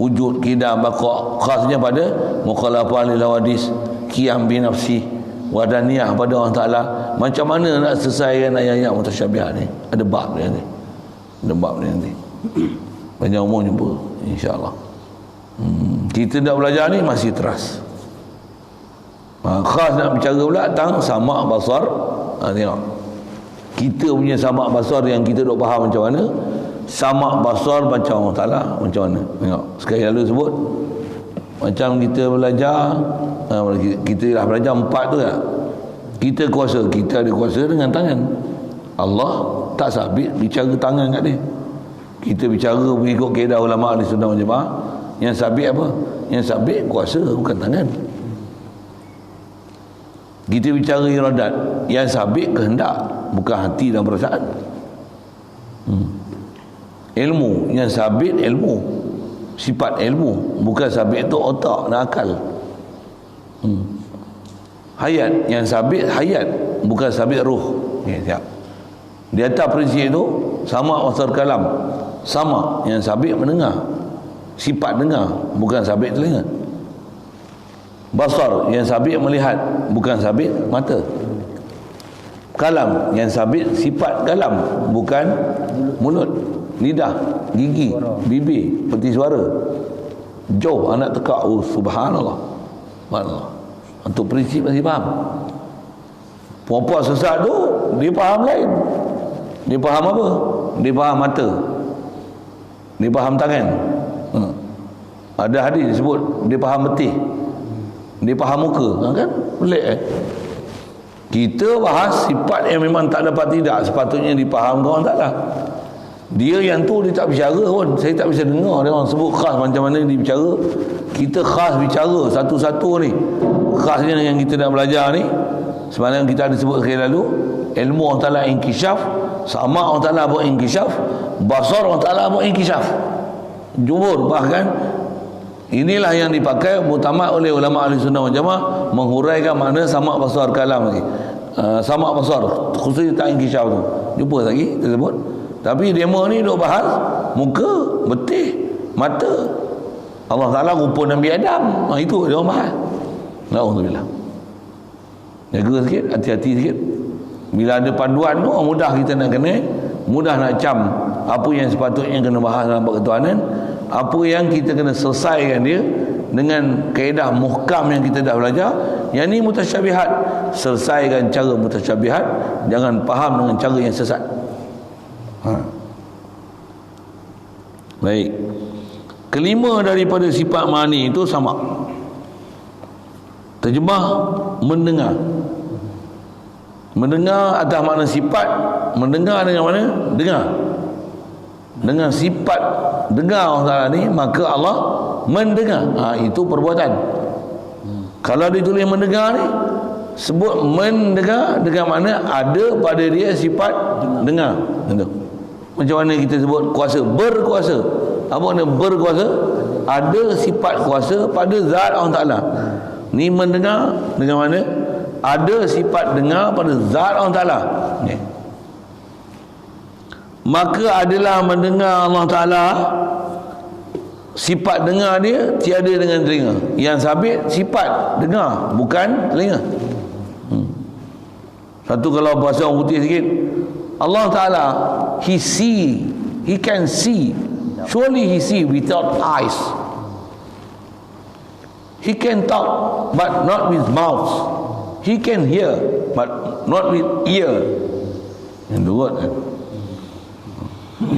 wujud, qidam, baqa', khasnya pada mukhalafah lil hawadis, qiyam bi nafsi, wadaniyah pada Allah Ta'ala. Macam mana nak selesaikan ayat-ayat mutasyabihat ni? Ada bab dia nanti. Ada bab dia nanti. Banyak umur jumpa insya-Allah. Kita dah belajar ni masih teras. Khas nak bicara pula tentang sama' basar. Tengok. Kita punya sama' basar yang kita duk faham macam mana. Sama' basar macam Allah Ta'ala macam mana. Tengok. Sekali lalu sebut macam kita belajar, kita dah belajar 4 tu tak? Kita kuasa, kita ada kuasa dengan tangan. Allah tak sabit bicara tangan kat dia. Kita bicara mengikut kaedah ulama Ahli Sunnah wal Jamaah, yang sabit apa? Yang sabit kuasa, bukan tangan. Kita bicara iradat, yang sabit kehendak, bukan hati dan perasaan. Ilmu, yang sabit ilmu, sifat ilmu, bukan sabit itu otak dan akal. Hayat, yang sabit hayat, bukan sabit ruh. Siap. Di atas prinsip itu sama wasar kalam, sama yang sabit mendengar, sifat dengar, bukan sabit telinga. Basar yang sabit melihat, bukan sabit mata. Kalam yang sabit sifat kalam, bukan mulut, lidah, gigi, bibir, peti suara. Jauh anak tekak. Subhanallah. Subhanallah. Untuk prinsip masih faham. Puan-puan sesat tu dia faham lain. Dia faham apa? Dia faham mata, dia faham tangan. Ada hadis disebut dia faham betih, dia faham muka. Kan pelik Kita bahas sifat yang memang tak dapat tidak sepatutnya dipaham orang taklah. Dia yang tu dia tak bicara pun, saya tak bisa dengar dia orang sebut khas macam mana dia bicara. Kita khas bicara satu-satu ni. Khasnya yang kita dah belajar ni, sebenarnya kita ada sebut sekali lalu, ilmu Allah Ta'ala inkishaf, sama Allah Ta'ala buat inkishaf, basar Allah Ta'ala buat inkishaf, jumhur. Bahkan inilah yang dipakai mutamak oleh ulama Ahli Sunnah wal Jamaah, menghuraikan makna sama basar kalam lagi. Sama basar khususnya tak inkishaf tu jumpa lagi tersebut. Tapi demo ni duk bahas muka, betih, mata. Allah Ta'ala rupa Nabi Adam, itu dia orang bahas. Alhamdulillah. Jaga sikit, hati-hati sikit. Bila ada panduan tu, mudah kita nak kena, mudah nak cam apa yang sepatutnya kena bahas dalam ketuhanan, apa yang kita kena selesaikan dia dengan kaedah muhkam yang kita dah belajar. Yang ni mutasyabihat, selesaikan cara mutasyabihat, jangan faham dengan cara yang sesat. Baik. Kelima daripada sifat ma'ani itu sama. Terjemah mendengar. Mendengar atas makna sifat. Mendengar dengan mana? Dengar. Dengan sifat dengar Allah Ta'ala ni, maka Allah mendengar. Itu perbuatan. Kalau ditulis mendengar ni, sebut mendengar dengan makna ada pada dia sifat dengar. Macam mana kita sebut kuasa? Berkuasa. Apa makna berkuasa? Ada sifat kuasa pada zat Allah Ta'ala. Ni mendengar dengan mana? Ada sifat dengar pada zat Allah Ta'ala. Maka adalah mendengar Allah Ta'ala, sifat dengar dia tiada dengan telinga. Yang sabit sifat dengar, bukan telinga. Satu kalau bahasa orang putih sikit, Allah Ta'ala, He see, He can see. Surely He see without eyes. He can talk but not with mouth. He can hear but not with ear. And the word.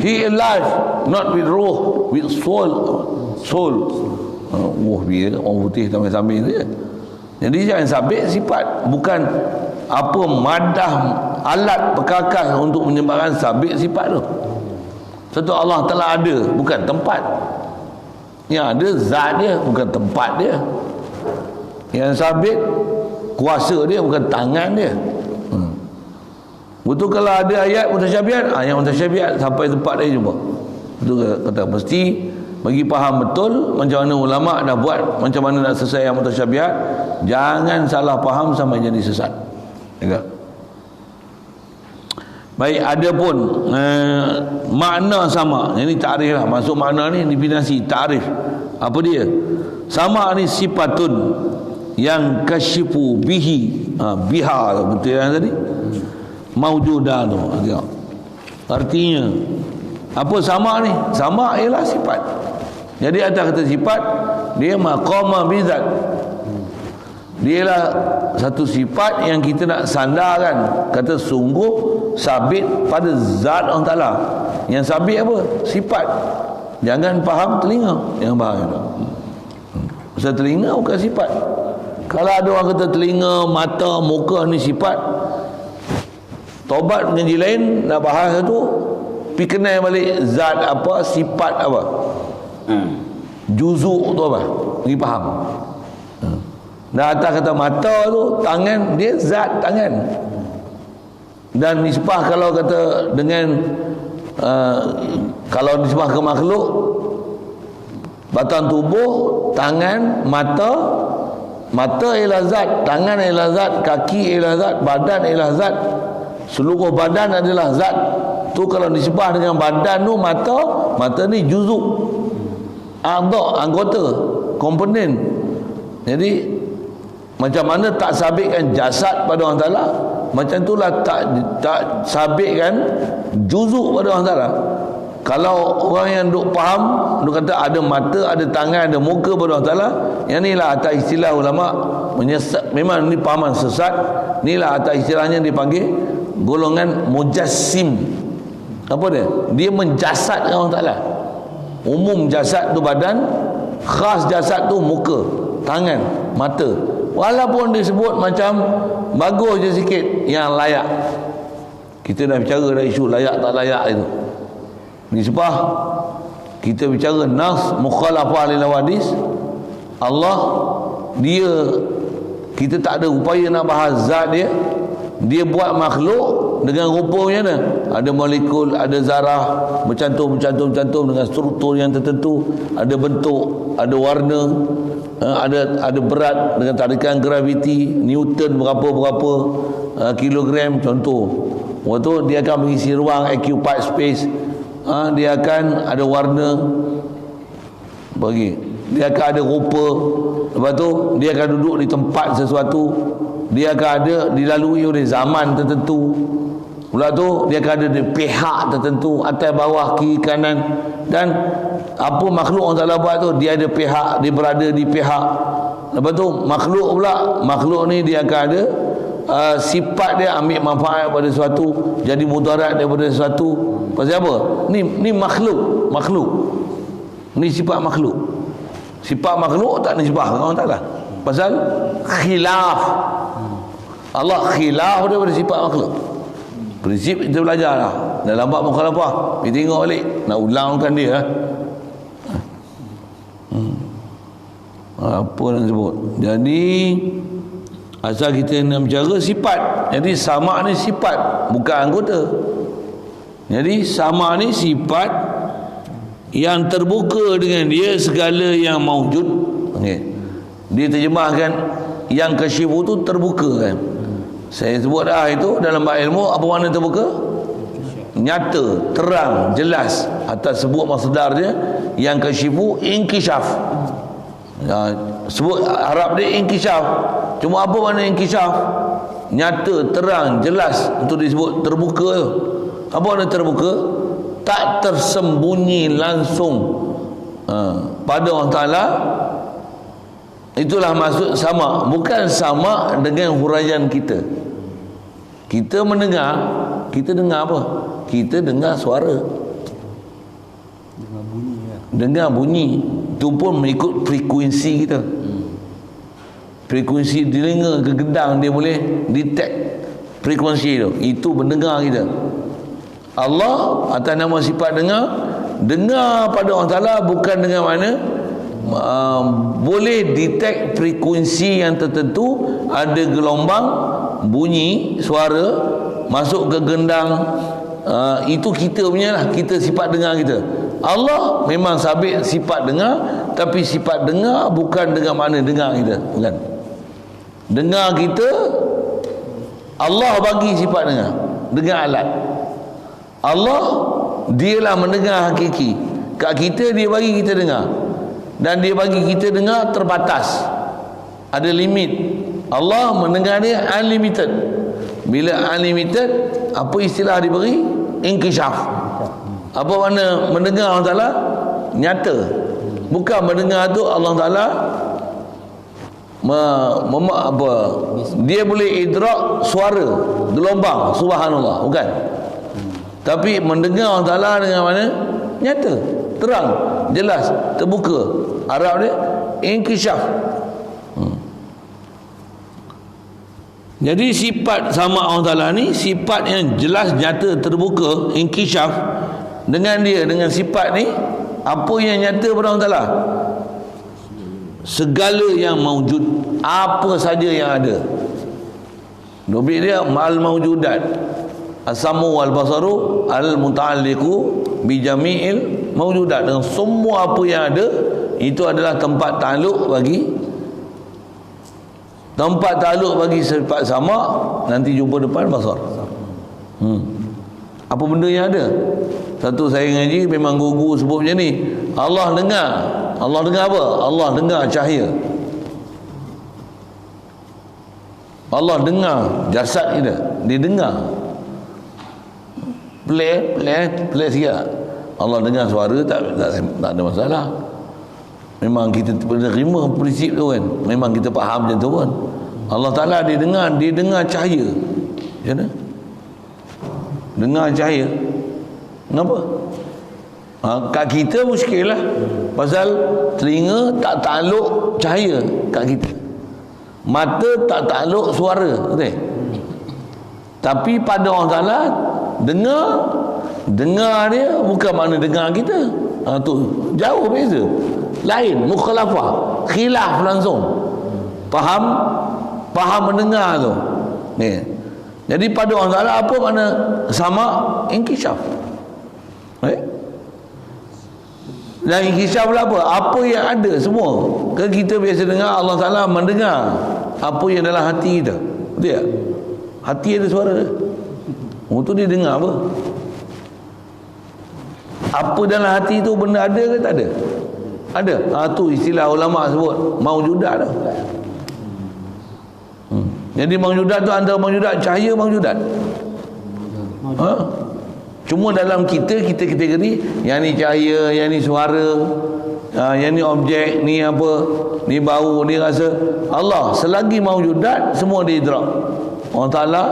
He alive not with ruh, with soul. Soul. Dia orang putih sambil-sambil dia. Jadi jangan sabit sifat, bukan apa madah alat perkakas untuk menyebabkan sabit sifat tu. Satu Allah telah ada, bukan tempat. Yang ada zat dia, bukan tempat dia. Yang sabit kuasa dia, bukan tangan dia. Betul kalau ada ayat mutasyabihat, yang mutasyabihat sampai tempat dia jumpa. Betul kata mesti bagi faham betul macam mana ulama dah buat, macam mana nak selesai yang mutasyabihat. Jangan salah faham sampai jadi sesat. Ya. Baik, ada pun makna sama. Ini takrif lah. Masuk makna ni definisi takrif. Apa dia? Sama ni sifatun yang kasyifu bihi, biha betul yang tadi, maujudah tu. Artinya apa sama ni? Sama ialah sifat. Jadi atas kata sifat, dia maqama bizat. Dia ialah satu sifat yang kita nak sandarkan. Kata sungguh sabit pada zat Allah Ta'ala. Yang sabit apa? Sifat. Jangan faham telinga. Yang faham itu. Pasal telinga bukan sifat. Kalau ada orang kata telinga, mata, muka ni sifat, taubat mengaji lain nak bahas tu, pergi kenal balik zat apa, sifat apa, juzuk tu apa, pergi faham. Dan atas kata mata tu, tangan, dia zat tangan. Dan nisbah kalau kata dengan kalau nisbah ke makhluk, batang tubuh, tangan, mata ialah zat, tangan ialah zat, kaki ialah zat, badan ialah zat, seluruh badan adalah zat. Tu kalau nisbah dengan badan tu, mata ni juzuk, anggota, komponen. Jadi macam mana tak sabitkan jasad pada Allah Ta'ala, macam itulah tak sabitkan juzuk pada Allah Ta'ala. Kalau orang yang duk faham, duk kata ada mata, ada tangan, ada muka pada Allah Ta'ala, yang inilah atas istilah ulama menyesat. Memang ni pahaman sesat. Inilah atas istilahnya dipanggil golongan mujassim. Apa dia? Dia menjasadkan Allah Ta'ala. Umum jasad tu badan, khas jasad tu muka, tangan, mata. Walaupun disebut macam bagus je sikit, yang layak. Kita dah bicara dah isu layak tak layak itu. Nisbah kita bicara nas mukhalafah lil hadis. Allah dia, kita tak ada upaya nak bahas zat dia. Dia buat makhluk dengan rupanya mana? Ada molekul, ada zarah, bercantum dengan struktur yang tertentu, ada bentuk, ada warna, ada berat dengan tarikan graviti, Newton berapa kilogram contoh. Waktu dia akan mengisi ruang, occupied space. Dia akan ada warna bagi, dia akan ada rupa, lepas tu dia akan duduk di tempat sesuatu, dia akan ada dilalui oleh zaman tertentu. Pula tu dia akan ada di pihak tertentu, atas bawah kiri kanan, dan apa makhluk Allah Taala buat tu dia ada pihak, dia berada di pihak. Lepas tu makhluk pula, makhluk ni dia akan ada sifat dia ambil manfaat pada sesuatu, jadi mudarat daripada sesuatu. Pasal apa? Ni makhluk. Ni sifat makhluk. Sifat makhluk tak nisbah dengan Allah Taala. Pasal khilaf. Allah khilaf daripada sifat makhluk. Prinsip kita belajar lah. Dalam bab mukhalafah, pergi tengok balik, nak ulangkan dia. Apa nak sebut? Jadi asal kita nak bicara sifat. Jadi sama ni sifat, bukan anggota. Jadi sama ni sifat yang terbuka dengan dia segala yang maujud. Okay. Dia terjemahkan yang kasyifu tu terbuka kan. Saya sebut dah itu dalam bab ilmu, apa makna terbuka? Nyata, terang, jelas. Atas sebut masdar dia yang kasyifu inkishaf. Sebut Arab dia inkishaf. Cuma apa makna inkishaf? Nyata, terang, jelas. Untuk disebut terbuka tu. Apa makna terbuka? Tak tersembunyi langsung pada Allah Ta'ala. Itulah maksud sama. Bukan sama dengan huraian kita. Kita mendengar, kita dengar apa? Kita dengar suara, Dengar bunyi ya. dengar bunyi. Itu pun mengikut frekuensi kita. Frekuensi telinga ke gendang, dia boleh detect frekuensi tu. Itu mendengar kita. Allah atas nama sifat dengar, dengar pada Allah Ta'ala bukan dengan mana boleh detect frekuensi yang tertentu, ada gelombang bunyi suara masuk ke gendang, itu kita punya lah, kita sifat dengar kita. Allah memang sabit sifat dengar, tapi sifat dengar bukan dengan mana dengar kita, bukan. Dengar kita Allah bagi sifat dengar dengan alat. Allah dialah mendengar hakiki. Kat kita dia bagi kita dengar, dan dia bagi kita dengar terbatas, ada limit. Allah mendengar dia unlimited. Bila unlimited, apa istilah diberi? Inkishaf. Apa makna mendengar Allah Ta'ala? Nyata. Bukan mendengar tu Allah Ta'ala apa? Dia boleh idrak suara, gelombang, subhanallah, bukan. Tapi mendengar Allah Ta'ala dengan mana? Nyata, terang, jelas, terbuka. Arab dia inkishaf. Jadi sifat sama Allah Ta'ala ni sifat yang jelas, nyata, terbuka, inkishaf. Dengan dia, dengan sifat ni, apa yang nyata pada Allah Ta'ala? Segala yang maujud, apa saja yang ada. Dobit dia mal maujudat, as-samu wal basaru al muta'alliqu bi jami'il maujudat. Dengan semua apa yang ada, itu adalah tempat takluk bagi sifat sama. Nanti jumpa depan basar. Apa benda yang ada? Satu saya ngaji memang guru sebut macam ni. Allah dengar. Allah dengar apa? Allah dengar cahaya. Allah dengar jasad kita. Dia dengar. Play sikit. Allah dengar suara, tak ada masalah. Memang kita menerima prinsip tu kan. Memang kita faham macam tu kan. Allah Ta'ala dia dengar cahaya. Macam mana? Dengar cahaya. Kenapa? Kat kita muskil lah. Pasal telinga tak takluk cahaya kat kita. Mata tak takluk suara, betul? Tapi pada Allah Ta'ala dengar dia bukan makna dengar kita. Tu jauh beza. Lain, mukhalafah, khilaf langsung. Faham mendengar tu. Ni. Jadi pada Allah Ta'ala apa makna sama? Inkishaf. Dan inkishaf lah apa? Apa yang ada semua. Kita biasa dengar, Allah Ta'ala mendengar apa yang dalam hati kita. Betul tak? Hati ada suara dia. Itu dia dengar apa? Apa dalam hati tu benda ada ke tak ada? Ada. Tu istilah ulama sebut maujudat tu. Jadi maujudat tu antara maujudat cahaya maujudat. Ha? Cuma dalam kita kategori yang ni cahaya, yang ni suara, yang ni objek, ni apa, ni bau, ni rasa. Allah selagi maujudat semua dia idrak. Allah Ta'ala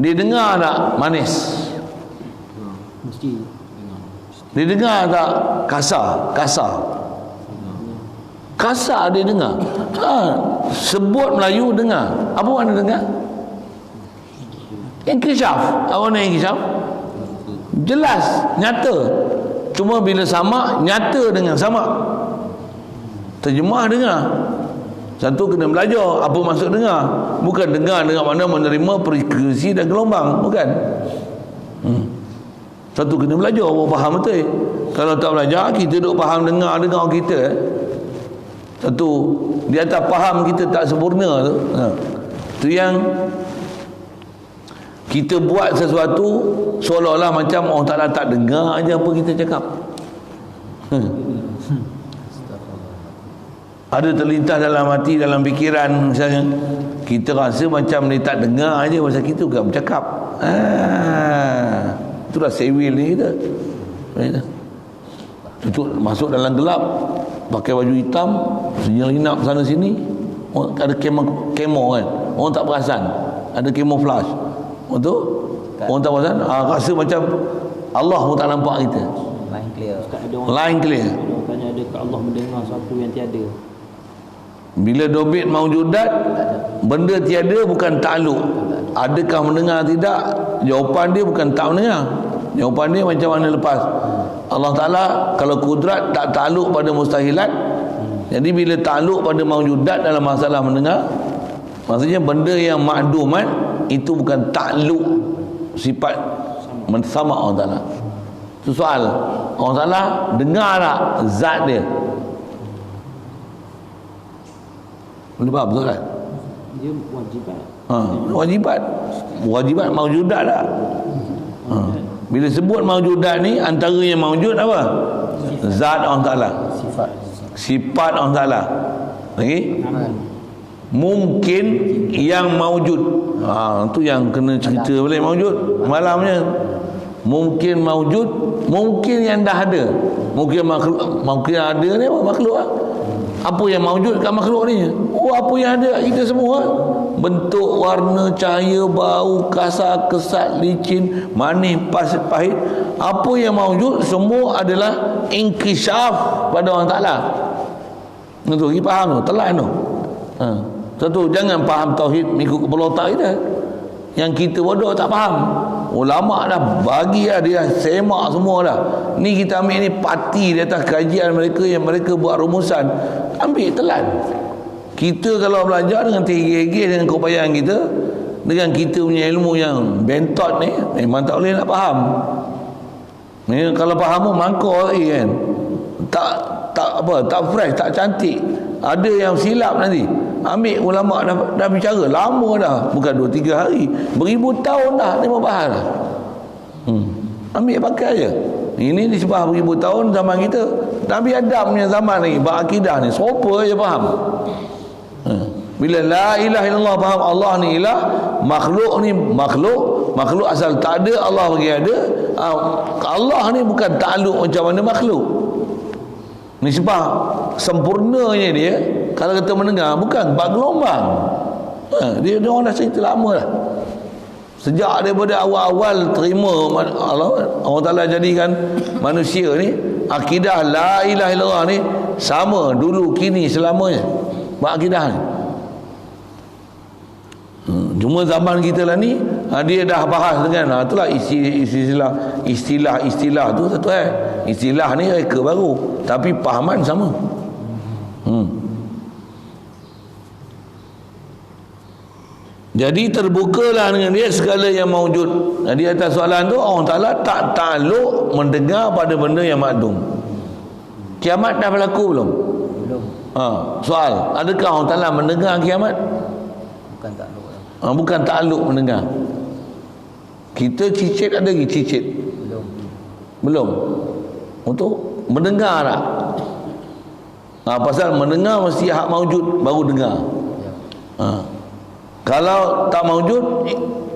dia dengar tak manis? Mesti Dia dengar tak kasar dia dengar. Sebut Melayu dengar. Apa makna dengar? Inkishaf. Apa makna inkishaf? Jelas, nyata. Cuma bila sama, nyata dengan sama. Terjemah dengar. Satu kena belajar apa maksud dengar. Bukan dengar dengan mana menerima frekuensi dan gelombang. Bukan. Satu kena belajar baru faham betul. Kalau tak belajar, kita duk faham dengar kita. Satu, di atas faham kita tak sempurna tu. Itu yang kita buat sesuatu seolah-olah macam orang Ta'ala tak dengar aja apa kita cakap. Ada terlintas dalam hati, dalam fikiran misalnya, kita rasa macam dia tak dengar aja pasal kita bukan bercakap. Itulah sewil ni kita. Tutup, masuk dalam gelap, pakai baju hitam, senyap sana sini. Ada kemo kan, orang tak perasan. Ada camouflage. Untuk orang tak perasan, rasa macam Allah pun tak nampak kita. line clear. Line clear. Orang tanya adakah Allah mendengar sesuatu yang tiada? Bila dobit maujudat, benda tiada bukan takluk. Adakah mendengar tidak? Jawapan dia bukan tak mendengar. Jawapan dia macam mana lepas. Allah Ta'ala kalau kudrat tak takluk pada mustahilat. Jadi bila takluk pada maujudat dalam masalah mendengar, maksudnya benda yang makdumat itu bukan takluk sifat sama Allah Ta'ala. Itu soal. Allah Ta'ala dengar tak zat dia? Boleh faham betul kan? Dia wajibat. Wajibat maujudat tak? Bila sebut maujudat ni, antara yang maujud apa? Zat Allah Ta'ala, sifat Allah Ta'ala. Okay? Mungkin yang maujud, tu yang kena cerita balik maujud malamnya. Mungkin maujud, mungkin yang dah ada. Mungkin makhluk, mungkin ada ni apa? Makhluk lah. Apa yang maujud kat makhluk ni? Apa yang ada kat kita semua? Bentuk, warna, cahaya, bau, kasar, kesat, licin, manis, pahit. Apa yang maujud semua adalah inkishaf pada Allah Ta'ala. Itu kita faham tu, telan tu. Satu, jangan faham tauhid mengikut kepala otak kita. Yang kita bodoh tak faham. Ulama dah bagi dah, dia semak semua dah. Ni kita ambil ni parti di atas kajian mereka yang mereka buat rumusan. Ambil telan. Kita kalau belajar dengan tinggi-tinggi dengan keupayaan kita, dengan kita punya ilmu yang bentot ni, memang tak boleh nak faham. Ni kalau faham pun mangkuk lagi kan. Tak fresh, tak cantik. Ada yang silap nanti. Ambil ulama dah bicara lama dah, bukan 2-3 hari, beribu tahun dah ni membahas dah. Ambil pakai je. Ini disebah beribu tahun zaman kita. Nabi Adam punya zaman ni, berakidah ni, siapa je faham. Bila la ilaha illallah faham Allah ni ilah, makhluk ni makhluk asal tak ada, Allah bagi ada. Allah ni bukan takluk macam mana makhluk. Ni sebab sempurnanya dia kalau kita mendengar bukan bak gelombang. Dia orang dah cerita lama dah. Sejak daripada awal-awal terima Allah Ta'ala jadikan manusia ni, akidah la ilaha illallah ni sama dulu kini selamanya. Bak akidah ni. Cuma zaman kita lah ni, dia dah bahas dengan itulah istilah tu satu istilah ni reka baru tapi pahaman sama. Jadi terbukalah dengan dia segala yang maujud. Di atas soalan tu Allah Ta'ala tak takluk mendengar pada benda yang makdum. Kiamat dah berlaku belum? Belum. Soal, adakah Allah Ta'ala mendengar kiamat? Bukan takluk. Bukan takluk mendengar. Kita cicit ada lagi cicit? Belum. Untuk mendengar tak? Pasal mendengar mesti hak maujud baru dengar. Kalau tak maujud,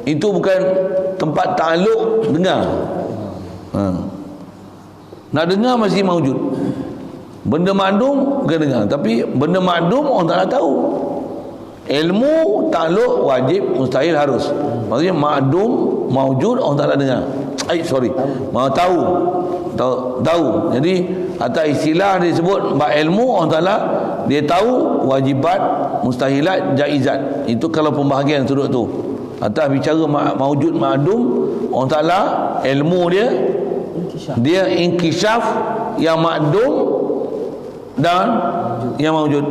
itu bukan tempat ta'alluq dengar. Nak dengar masih maujud. Benda makdum bukan dengar, tapi benda makdum orang tak nak tahu. Ilmu ta'alluq wajib, mustahil, harus. Maksudnya makdum maujud orang tak nak dengar. Mau tahu. Jadi atas istilah dia sebut bab ilmu orang Taala dia tahu wajibat, mustahilat, jaizat. Itu kalau pembahagian sudut tu. Atas bicara maujud makdum orang Taala ilmu dia inkishaf yang makdum dan yang maujud.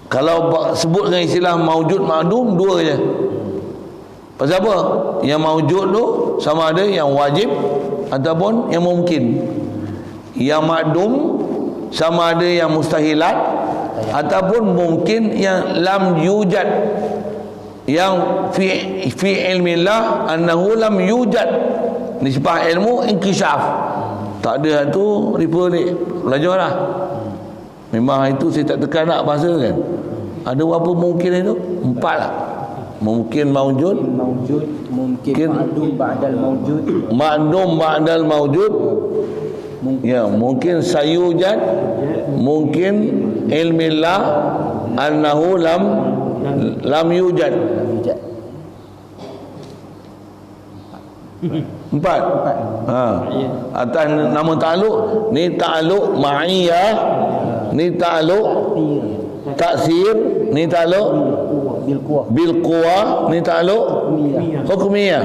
Kalau sebut dengan istilah maujud makdum dua je. Pasal apa? Yang maujud tu sama ada yang wajib ataupun yang mungkin. Yang makdum sama ada yang mustahilat ataupun mungkin yang lam yujad, yang fi ilmillah annahu lam yujad, nisbah ilmu inkishaf. Tak ada tu riba ni belajarlah. Memang itu saya tak tekan nak bahasa kan. Ada berapa mungkin itu? 4 lah. Mungkin maujud, mungkin makdum ba'dal maujud, makdum ba'dal maujud, ya, mungkin sayujad, mungkin ilmillah annahu lam yujad. 4. Atas nama ta'alluq, ni ta'alluq ma'iyah, ni ta'alluq taksir, ni ta'alluq bil quwah, ni ta'alluq hukmiyah.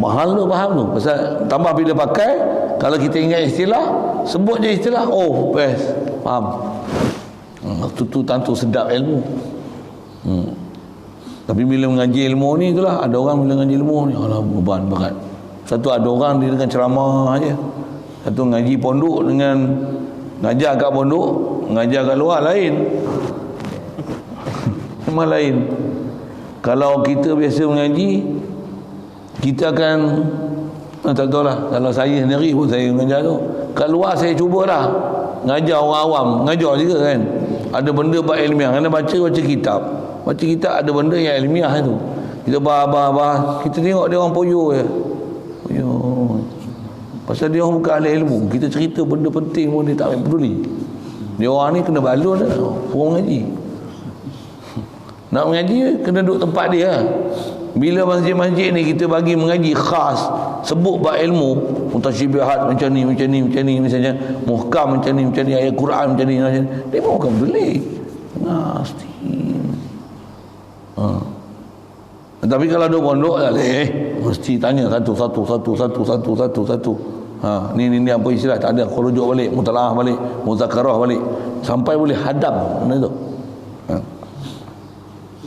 Mahal tu, faham tu. Pasal tambah bila pakai, kalau kita ingat istilah, sebut je istilah, oh best, faham. Tu tentu sedap ilmu. Tapi bila mengaji ilmu ni itulah, ada orang bila mengaji ilmu ni alah beban berat. Satu ada orang dia dengan ceramah aja. Satu ngaji pondok dengan ngajar kat pondok, ngajar kat luar lain. Memang lain. Kalau kita biasa mengaji, kita akan tak tahu lah. Kalau saya sendiri pun saya mengajar tu, kat luar saya cubalah ngajar orang awam, ngajar juga kan. Ada benda bab ilmiah, kena baca kitab. Baca kitab ada benda yang ilmiah tu. Kita bahas, kita tengok dia orang poyo je. Poyo. Pasal dia orang bukan ahli ilmu. Kita cerita benda penting pun dia tak peduli. Dia orang ni kena balun dah, orang mengaji. Nak mengaji kena duduk tempat dia. Bila masjid-masjid ni kita bagi mengaji khas, sebut bab ilmu, mutasyabihat macam ni, misalnya muhkam macam ni, ayat Quran macam ni, dia pun bukan peduli. Pasti. Tapi kalau ada pondok mesti tanya satu. Ni apa istilah, tak ada, kau rujuk balik, mutalaah balik, muzakarah balik, sampai boleh hadam benda tu.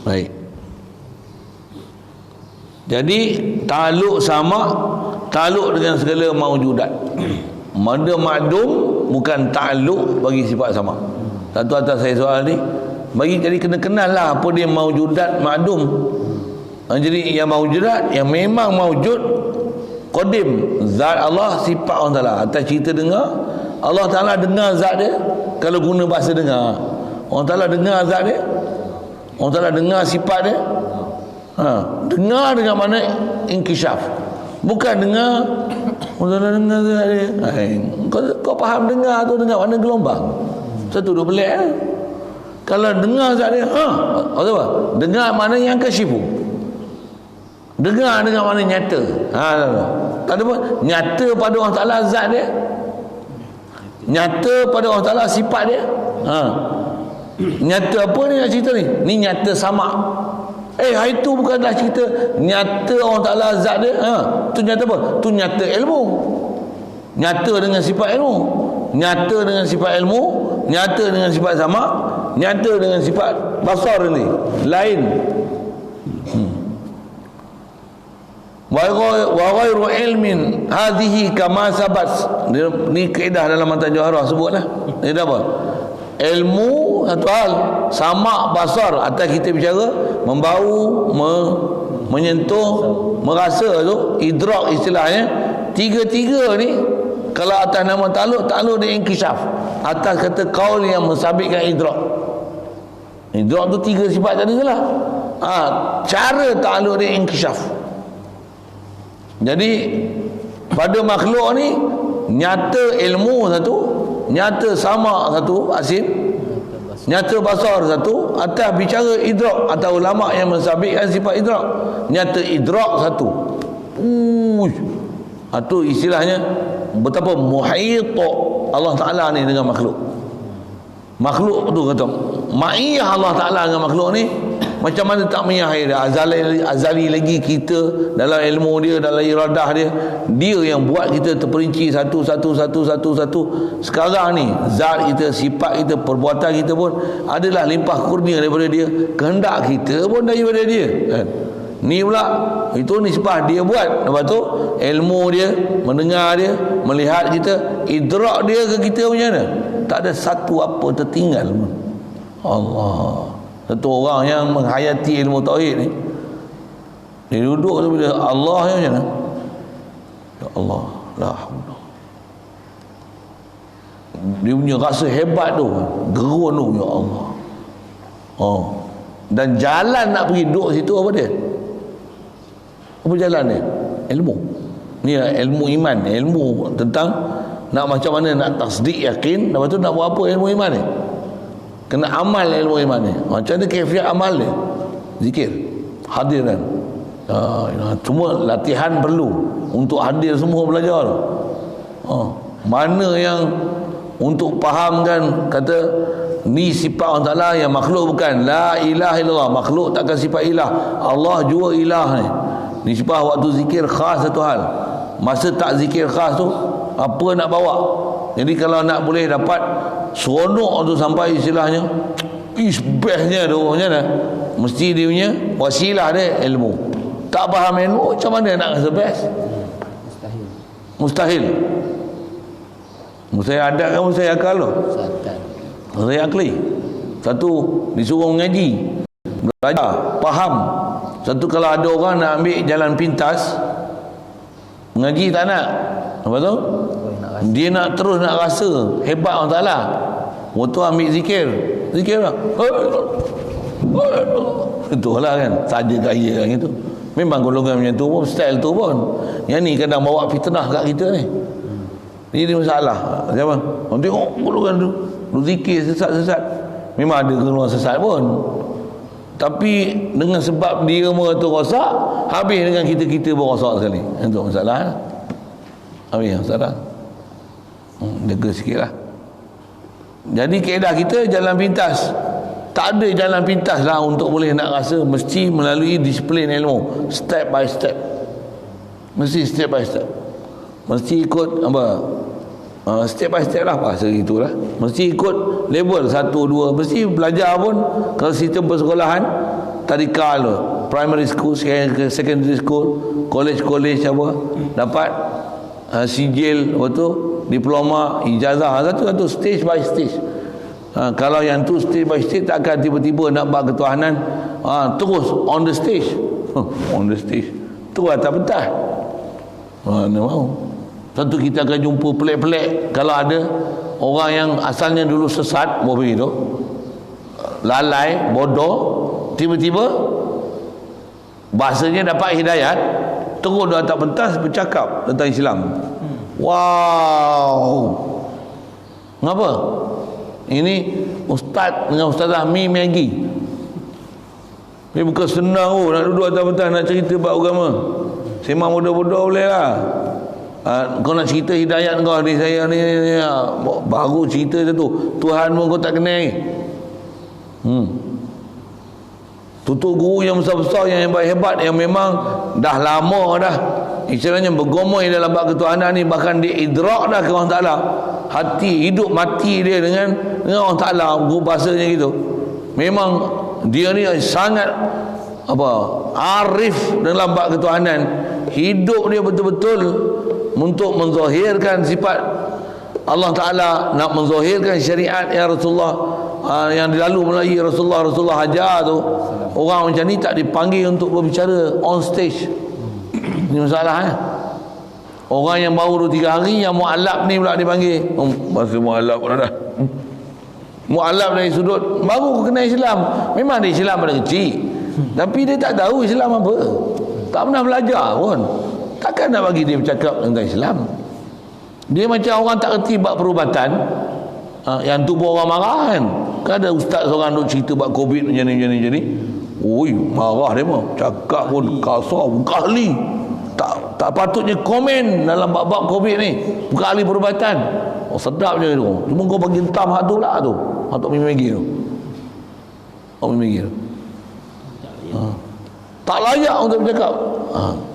Baik. Jadi ta'alluq sama, ta'alluq dengan segala maujudat. Benda makdum bukan ta'alluq bagi sifat sama. Satu atas saya soal ni, bagi jadi kena kenal lah apa dia maujudat makdum. Jadi yang maujudat yang memang maujud qadim, zat Allah, sifat Allah Taala. Atas cerita dengar, Allah Taala dengar zat dia. Kalau guna bahasa dengar, Allah Taala dengar zat dia, Allah Taala dengar sifat dia. Dengar dengan mana inkishaf, bukan dengar Allah Taala dengar zat dia. Kau faham dengar tu dengar mana gelombang? Satu dua pelik kan? Kalau dengar zat dia, apa? Dengar mana yang kasyifu. Dengar dengan mana nyata. Tak ada apa. Nyata pada Allah Taala zat dia. Nyata pada Allah Taala sifat dia. Nyata apa ni nak cerita ni? Ni nyata sama. Hari tu bukanlah cerita nyata Allah Taala zat dia. Tu nyata apa? Tu nyata ilmu. Nyata dengan sifat ilmu. Nyata dengan sifat ilmu, nyata dengan sifat sama, nyata dengan sifat basar ni. Lain. Wa ghairu ilmin hadhihi kama sabat. Ni kaedah dalam matan Jawharah sebutlah. Dia apa? Ilmu satu hal, sama basar atas kita bicara, membau, menyentuh, merasa tu, idrak istilahnya. Tiga-tiga ni kalau atas nama ta'alluq dia inkishaf. Atas kata qaul yang mensabitkan idrak. Idrak tu tiga sifat tadi je lah. cara ta'alluq dia inkishaf. Jadi pada makhluk ni nyata ilmu satu, nyata sama satu asin, nyata basar satu, atas bicara idrak, atau ulama yang mensabitkan sifat idrak, nyata idrak satu. Itu istilahnya betapa muhit Allah Ta'ala ni dengan makhluk. Makhluk tu kata ma'iyah Allah Ta'ala dengan makhluk ni macam mana tak miyah dia. Azali lagi kita dalam ilmu dia, dalam iradah dia, dia yang buat kita terperinci satu. Sekarang ni zat kita, sifat kita, perbuatan kita pun adalah limpah kurnia daripada dia. Kehendak kita pun daripada dia kan? Ni pula itu nisbah dia buat. Lepas tu ilmu dia, mendengar dia, melihat kita, idrak dia ke kita macam mana, tak ada satu apa tertinggal pun. Allah. Satu orang yang menghayati ilmu tauhid ni, dia duduk tu bila Allah yang macam mana, ya Allah, la haula, dia punya rasa hebat tu, gerun tu, ya Allah. Dan jalan nak pergi duduk situ apa dia? Apa jalan dia? Ilmu. Ni ilmu iman, ilmu tentang nak macam mana nak tasdik yakin, lepas tu nak buat apa ilmu iman ni? Kena amal ilmu iman ni. Macam mana kaifiat amal dia? Zikir, hadiran. Cuma latihan perlu untuk hadir semua belajar. Mana yang untuk fahamkan kata ni sifat Allah Ta'ala yang makhluk bukan. La ilaha illallah, makhluk takkan sifat ilah. Allah jua ilah ni. Nisbah waktu zikir khas satu hal. Masa tak zikir khas tu, apa nak bawa? Jadi kalau nak boleh dapat seronok tu sampai istilahnya bestnya tu macam mana, mesti dia punya wasilah dia ilmu. Tak faham ilmu, macam mana nak rasa best? Mustahil. Mustahil adat kan, mustahil akal tu. Mustahil akli. Satu disuruh mengaji, belajar, faham. Satu kalau ada orang nak ambil jalan pintas, mengaji tak nak, apa tu? Dia nak terus nak rasa hebat Allah Ta'ala. Waktu ambil zikir lah, itulah kan, saja gaya kan itu. Memang golongan macam tu pun, style tu pun. Yang ni kadang bawa fitnah kat kita ni. Ini masalah. Siapa? Orang tengok golongan tu zikir sesat-sesat. Memang ada golongan sesat pun, tapi dengan sebab dia tu rosak, habis dengan kita pun rosak sekali. Itu masalah. Habis masalah. Jaga sikit lah. Jadi kaedah kita jalan pintas. Tak ada jalan pintas lah untuk boleh nak rasa, mesti melalui disiplin ilmu, step by step. Mesti step by step. Mesti ikut apa? Step by step lah, bahasa itulah. Mesti ikut level 1, 2. Mesti belajar pun kalau sistem persekolahan tadika tu, primary school, secondary school, college apa, dapat sijil, lepas tu diploma, ijazah, satu stage by stage. Kalau yang tu stage by stage, takkan tiba-tiba nak buat ketuhanan terus on the stage. On the stage tu atas betah. Mana mau. Tentu kita akan jumpa pelik-pelik. Kalau ada orang yang asalnya dulu sesat, begitu, lalai, bodoh, tiba-tiba bahasanya dapat hidayat, terus dia atas pentas bercakap tentang Islam. Wow, ngapa? Ini ustaz dengan ustazah Mi Maggi. Ini bukan senang nak duduk atas pentas nak cerita bab agama. Sembang bodoh-bodoh boleh lah. Kau nak cerita hidayat kau ni, saya ni baru cerita tu, Tuhan pun kau tak kenal. Tutup guru yang besar-besar, yang hebat-hebat, yang memang dah lama dah istilahnya bergomoi dalam bab ketuhanan ni, bahkan dia idrak dah ke Allah Ta'ala, hati hidup mati dia dengan Allah Ta'ala, guru bahasanya gitu. Memang dia ni sangat arif dalam bab ketuhanan. Hidup dia betul-betul untuk menzahirkan sifat Allah Ta'ala, nak menzahirkan syariat ya Rasulullah, yang dilalu melalui Rasulullah hajar tu. Orang macam ni tak dipanggil untuk berbicara on stage. Ini masalah Orang yang baru 2-3 hari, yang mu'alaf ni pula dipanggil. Bahasa mu'alaf pula dah. Mu'alaf dari sudut baru kenal Islam. Memang dia Islam pada kecil, Tapi dia tak tahu Islam apa. Tak pernah belajar pun. Takkan nak bagi dia bercakap tentang Islam. Dia macam orang tak reti bab perubatan. Yang tu pun orang marah kan. Kan ada ustaz seorang duk cerita bab COVID macam ni. Oi, marah dia mah. Cakap pun kasar, bukan ahli. Tak patutnya komen dalam bab-bab COVID ni. Bukan ahli perubatan. Oh, sedap je tu. Cuma kau bagi entam hak tu pula tu. Hak tu mimigi tu. Oh, mimigi tu. Tak layak untuk bercakap.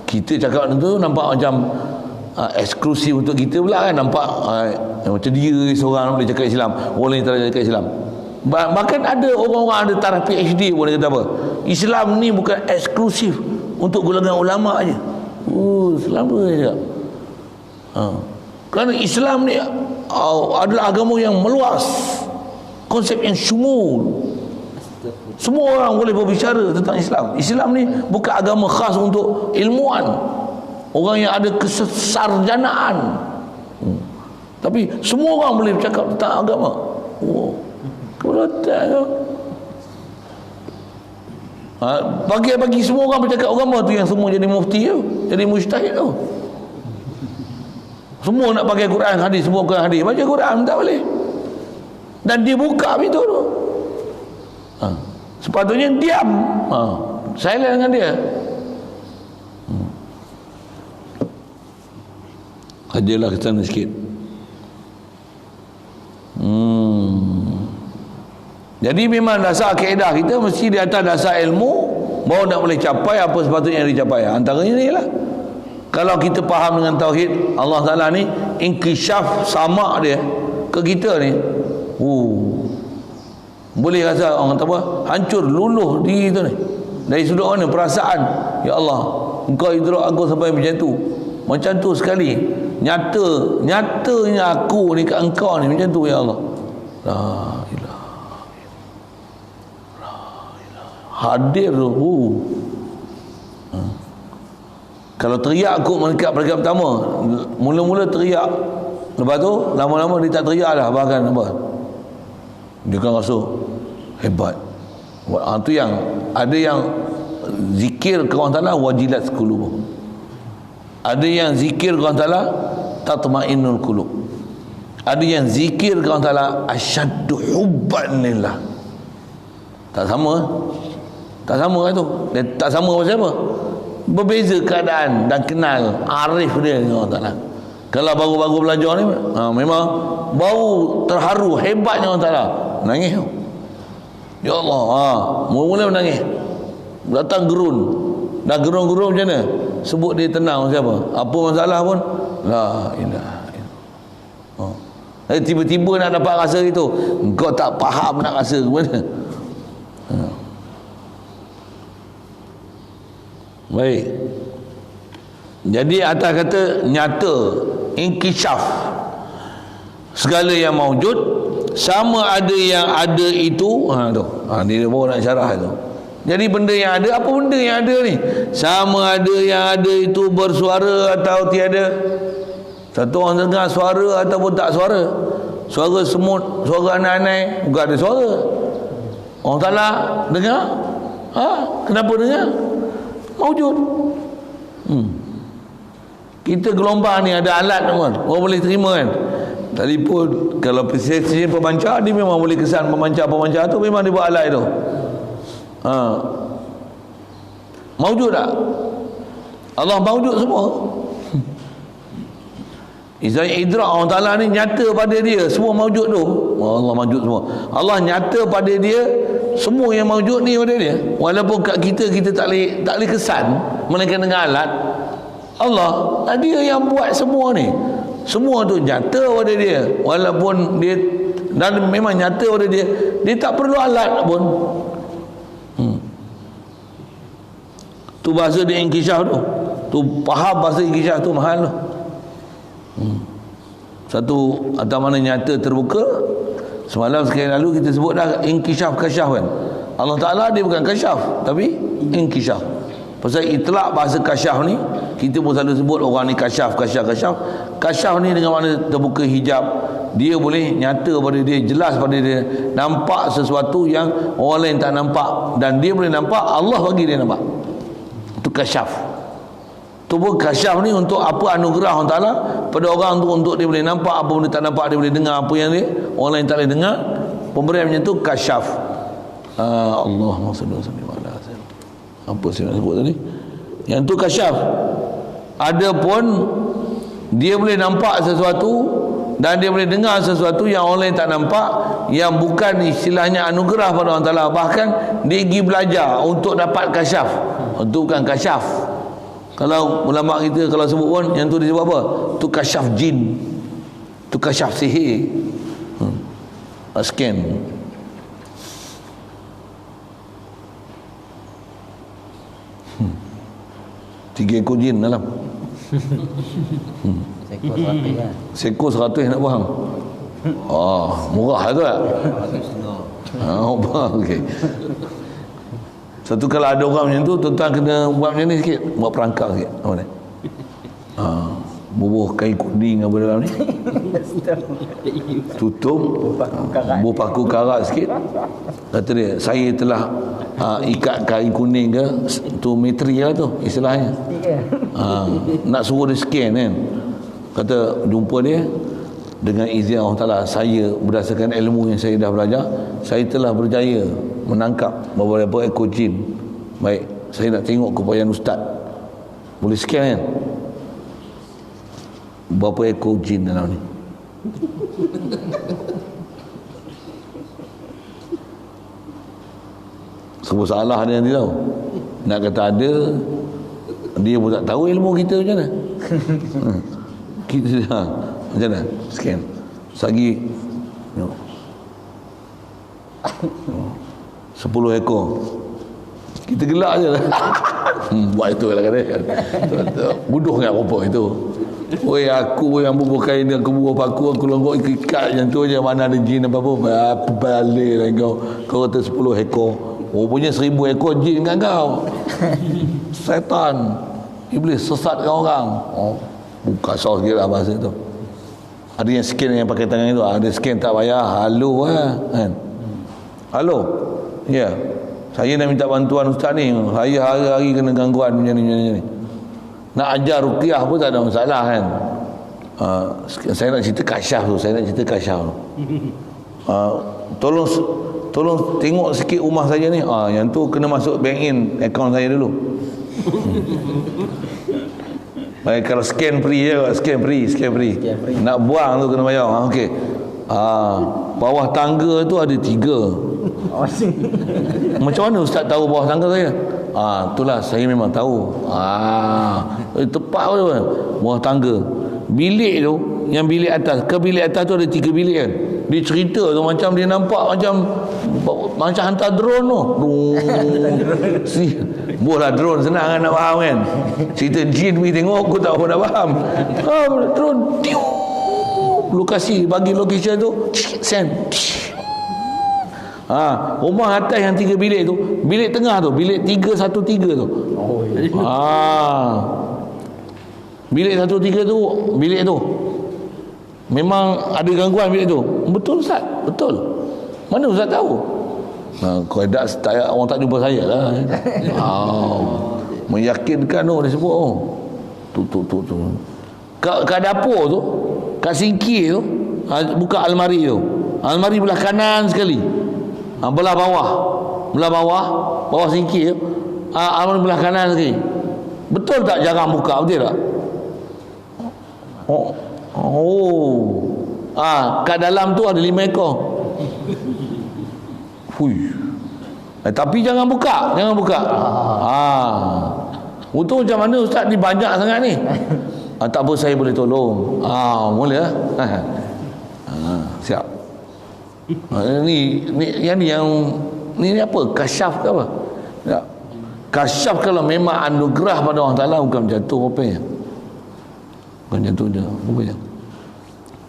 Kita cakap tu nampak macam eksklusif untuk kita pula kan. Nampak macam dia seorang boleh cakap Islam, orang lain tak boleh cakap Islam. Bahkan ada orang-orang ada taraf PhD pun dia kata apa, Islam ni bukan eksklusif untuk golongan ulama aje. Selama je. Kerana Islam ni adalah agama yang meluas, konsep yang syumul. Semua orang boleh berbicara tentang Islam. Islam ni bukan agama khas untuk ilmuwan, orang yang ada kesarjanaan. Tapi semua orang boleh bercakap tentang agama. Kebetulan. Bagi semua orang bercakap agama tu yang semua jadi mufti tu, jadi mujtahid tu. Semua nak pakai Quran hadis, semua Quran hadis. Baca Quran tak boleh. Dan dia buka pintu tu. Sepatutnya diam. Silent dengan dia. Kajilah ke sana sikit. Jadi memang dasar kaedah kita mesti di atas dasar ilmu, baru nak boleh capai apa sepatutnya yang dicapai. Antaranya ni lah, kalau kita faham dengan tauhid Allah Ta'ala ni, inkisyaf sama dia ke kita ni, boleh rasa orang kata apa, hancur luluh diri tu ni. Dari sudut mana? Perasaan, ya Allah, engkau idrak aku sampai macam tu sekali. Nyatanya aku ni kat engkau ni macam tu, ya Allah. La ilaha hadir tu. Kalau teriak aku mereka pertama, mula-mula teriak, lepas tu lama-lama dia tak teriak dah, bahkan apa, dia kan rasa hebat. Tu yang ada yang zikir ke Allah Ta'ala wajilat qulubuh, ada yang zikir ke Allah Ta'ala tatma'innul qulub, ada yang zikir ke Allah Ta'ala asyaddu hubban lillah. Tak sama kan tu. Dia tak sama pasal apa? Berbeza keadaan dan kenal arif dia dengan Allah Ta'ala. Kalau baru-baru belajar ni memang baru terharu hebatnya Allah Ta'ala, nangis tu. Ya Allah, mula-mula menangis, datang gerun, dah gerun-gerun macam mana, sebut dia tenang siapa, apa masalah pun la ilaha illallah. Tiba-tiba nak dapat rasa itu, engkau tak faham nak rasa ke mana. Baik. Jadi atas kata nyata, inkisyaf, segala yang maujud, sama ada yang ada itu. Dia baru nak syarah tu. Jadi benda yang ada, apa benda yang ada ni? Sama ada yang ada itu bersuara atau tiada. Satu orang dengar suara ataupun tak suara. Suara semut, suara anai-anai, bukan ada suara. Allah Ta'ala dengar. Kenapa dengar? Maujud. Kita gelombang ni ada alat kan, orang boleh terima kan. Telefon, kalau presiden pemancar, dia memang boleh kesan pemancar tu, memang dia buat alat tu. Maujud tak? Allah maujud semua. Idrak Allah Ta'ala ni nyata pada dia semua maujud tu. Allah maujud semua. Allah nyata pada dia semua yang maujud ni pada dia. Walaupun kat kita tak boleh kesan melainkan dengan alat. Allah, dia yang buat semua ni. Semua tu nyata pada dia. Walaupun dia, dan memang nyata pada dia, dia tak perlu alat pun. Tu bahasa dia inkisyaf tu. Tu faham bahasa inkisyaf tu mahal tu. Satu atau mana nyata terbuka. Semalam sekali lalu kita sebut dah inkisyaf kasyaf kan. Allah Ta'ala dia bukan kasyaf tapi inkisyaf. Pasal itlak bahasa kasyaf ni, kita pun selalu sebut orang ni kasyaf. Kasyaf ni dengan makna terbuka hijab. Dia boleh nyata pada dia, jelas pada dia, nampak sesuatu yang orang lain tak nampak, dan dia boleh nampak, Allah bagi dia nampak. Itu kasyaf. Tu pun kasyaf ni untuk apa anugerah Allah Ta'ala pada orang tu, untuk dia boleh nampak apa benda tak nampak, dia boleh dengar apa yang dia orang lain tak boleh dengar. Pemberian macam tu kasyaf. Allahumma salli wa sallim ala sayyidina. Apa saya nak sebut tadi? Yang tu kasyaf. Adapun dia boleh nampak sesuatu dan dia boleh dengar sesuatu yang orang lain tak nampak, yang bukan istilahnya anugerah pada Allah Ta'ala, bahkan dia pergi belajar untuk dapat kasyaf. Itu bukan kasyaf. Kalau ulama kita kalau sebut pun, yang tu dia sebut apa? Tu kasyaf jin, tu kasyaf sihir. Scan. 3 ekor jin dalam. Seekor 100 lah. Seekor 100 nak faham. Murah tu tak? Okey. Satu kalau ada orang macam tu, tuan-tuan kena buat macam ni sikit, buat perangkap sikit. Apa ni? Bubuh kain kuning apa dalam ni, tutup, bubuh paku karat sikit. Kata dia, saya telah ikat kain kuning ke, tu metri lah tu istilahnya. Nak suruh dia scan kan. Kata jumpa dia, dengan izin Allah Ta'ala, saya berdasarkan ilmu yang saya dah belajar, saya telah berjaya menangkap beberapa ekor jin. Baik, saya nak tengok keupayaan ustaz. Boleh scan kan? Berapa ekor jin dalam ni? Sebab salah dia nanti tahu. Nak kata ada, dia pun tak tahu ilmu kita macam mana. Kita macam mana? Scan. Sagi 10 ekor. Kita gelak je lah. Buat itu lah kata. Bodoh kan apa itu. Oi, aku yang bubuh kain, aku bubuh paku, aku longgok ikat macam tu je, mana ada jin apa-apa. Balik lah kau kata 10 ekor. Punya 1000 ekor jin kan kau. Setan, iblis sesatkan orang. Buka saus sikit lah bahasa tu. Ada yang scan yang pakai tangan itu, ada scan tak payah, halo lah kan. Halo, ya, saya nak minta bantuan ustaz ni, saya hari-hari kena gangguan macam ni. Nak ajar ruqyah pun tak ada masalah kan. Saya nak cerita kasyaf tu, tolong tengok sikit rumah saya ni. Yang tu kena masuk bank in akaun saya dulu. Baik, kalau scan free je, scan free. Nak buang tu kena bayar. Okey. Bawah tangga tu ada 3. Macam mana ustaz tahu bawah tangga saya? Itulah saya memang tahu. Tepat tu bawah tangga. Bilik tu, yang bilik atas, ke bilik atas tu ada 3 bilik kan. Dia cerita tu macam dia nampak macam hantar drone tu. Boleh drone senang kan nak faham kan. Cerita jin pergi tengok, aku tak apa nak faham. Drone lokasi, bagi location tu, send. Rumah atas yang 3 bilik tu, bilik tengah tu, bilik 313 tu. Bilik 13 tu, bilik tu memang ada gangguan bilik tu. Betul Ustaz? Betul. Mana Ustaz tahu? Kau tak, orang tak jumpa saya lah. Meyakinkan tu dia sebut. Tu. Kat dapur tu, kat sinki tu, buka almari tu. Almari belah kanan sekali. Belah bawah sinki tu. Almari belah kanan sekali. Betul tak jarang buka? Betul tak? Kat dalam tu ada 5 ekor. Tapi jangan buka. Untuk macam mana ustaz ni banyak sangat ni? Tak apa, saya boleh tolong. Boleh lah. Siap. Ni apa? Kasyaf ke apa? Ya. Kasyaf kalau memang anugerah pada Allah Ta'ala, bukan jatuh rupanya. Bukan jatuh je rupanya.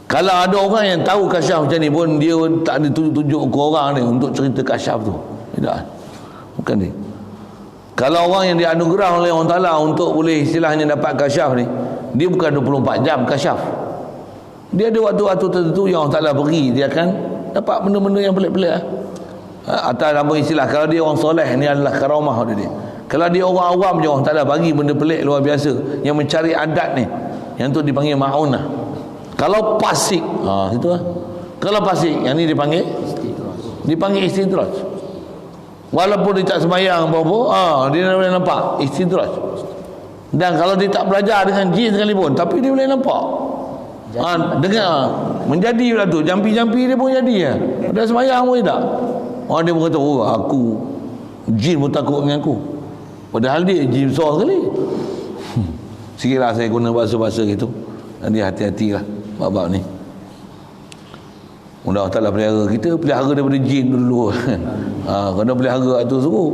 Kalau ada orang yang tahu kasyaf macam ni pun, dia tak ada tunjuk ke orang ni untuk cerita kasyaf tu. Tidak. Bukan ni. Kalau orang yang dianugerah oleh Allah Ta'ala untuk boleh istilahnya dapat kasyaf ni, dia bukan 24 jam kasyaf. Dia ada waktu-waktu tertentu yang Allah Ta'ala beri, dia akan dapat benda-benda yang pelik-pelik lah. Atas nama istilah, kalau dia orang soleh, ni adalah karamah dia. Kalau dia orang awam je, Allah Ta'ala bagi benda pelik luar biasa, yang mencari adat ni, yang tu dipanggil ma'unah. Kalau fasik, itu lah. Kalau fasik, yang ni dipanggil istidraj. Walaupun dia tak sembahyang apa-apa, dia boleh nampak istidraj. Dan kalau dia tak belajar dengan jin sekalipun, tapi dia boleh nampak. Dengar menjadi pula tu, jampi-jampi dia pun jadi ya. Dah sembahyang pun tak. Dia pun kata, aku jin pun takut dengan aku. Padahal dia jin besar sekali. Sikitlah saya guna bahasa-bahasa gitu. Jadi hati-hatilah bab-bab ni. Mudah Allah pelihara kita, pelihara daripada jin dulu. Kena pelihara tu suruh.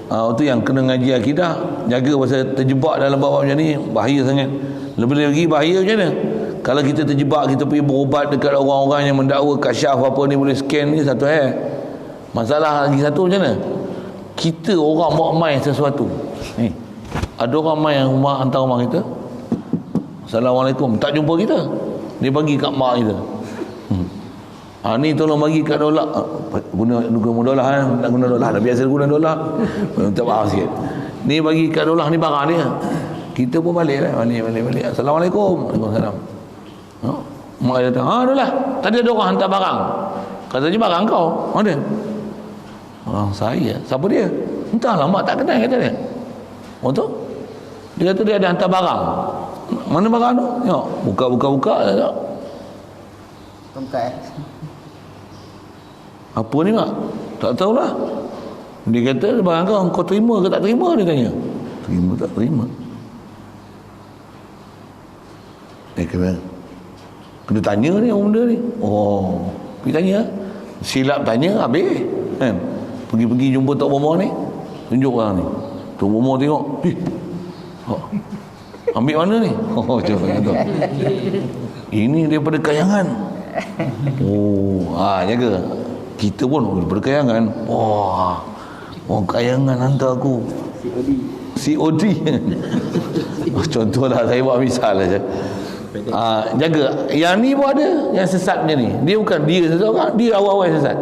Itu yang kena ngaji akidah, jaga pasal terjebak dalam bab macam ni bahaya sangat. Lebih lagi bahaya macam mana? Kalau kita terjebak, kita pergi berubat dekat orang-orang yang mendakwa kasyaf apa ni, boleh scan ni satu masalah lagi satu macam mana? Kita orang bawa mai sesuatu. Ada orang mai yang hantar rumah kita, Assalamualaikum, tak jumpa kita, dia bagi kat mak kita. Ni tolong bagi kat dolar. Guna dolar nak guna dolar. Dah biasa guna dolar. Minta maaf sikit. Ni bagi kat dolar ni barang dia. Kita pun balik. Assalamualaikum. Waalaikumsalam. Mak dia kata, dolar. Tadi ada orang hantar barang. Katanya barang kau. Mana? Saya. Siapa dia? Entahlah, mak tak kenal kata dia. Tu? Dia kata dia ada hantar barang. Mana barang tu? Tengok. Buka. Tongkat. Apa ni mak? Tak tahulah. Dia kata barang kau terima ke tak terima, dia tanya. Terima tak terima? Kena tanya ni orang benda ni. Pergi tanya. Silap tanya habis kan. Pergi jumpa Tok Bomo ni, tunjuk orang ni. Tok Bomo tengok, ambil mana ni? Coba kata. Ini daripada kayangan. Jaga. Kita pun daripada kayangan. Orang kayangan hantar aku. COD. Contohlah, saya buat misal saja. Jaga. Yang ni pun ada, yang sesat macam ni. Dia bukan dia seseorang, dia awal-awal sesat.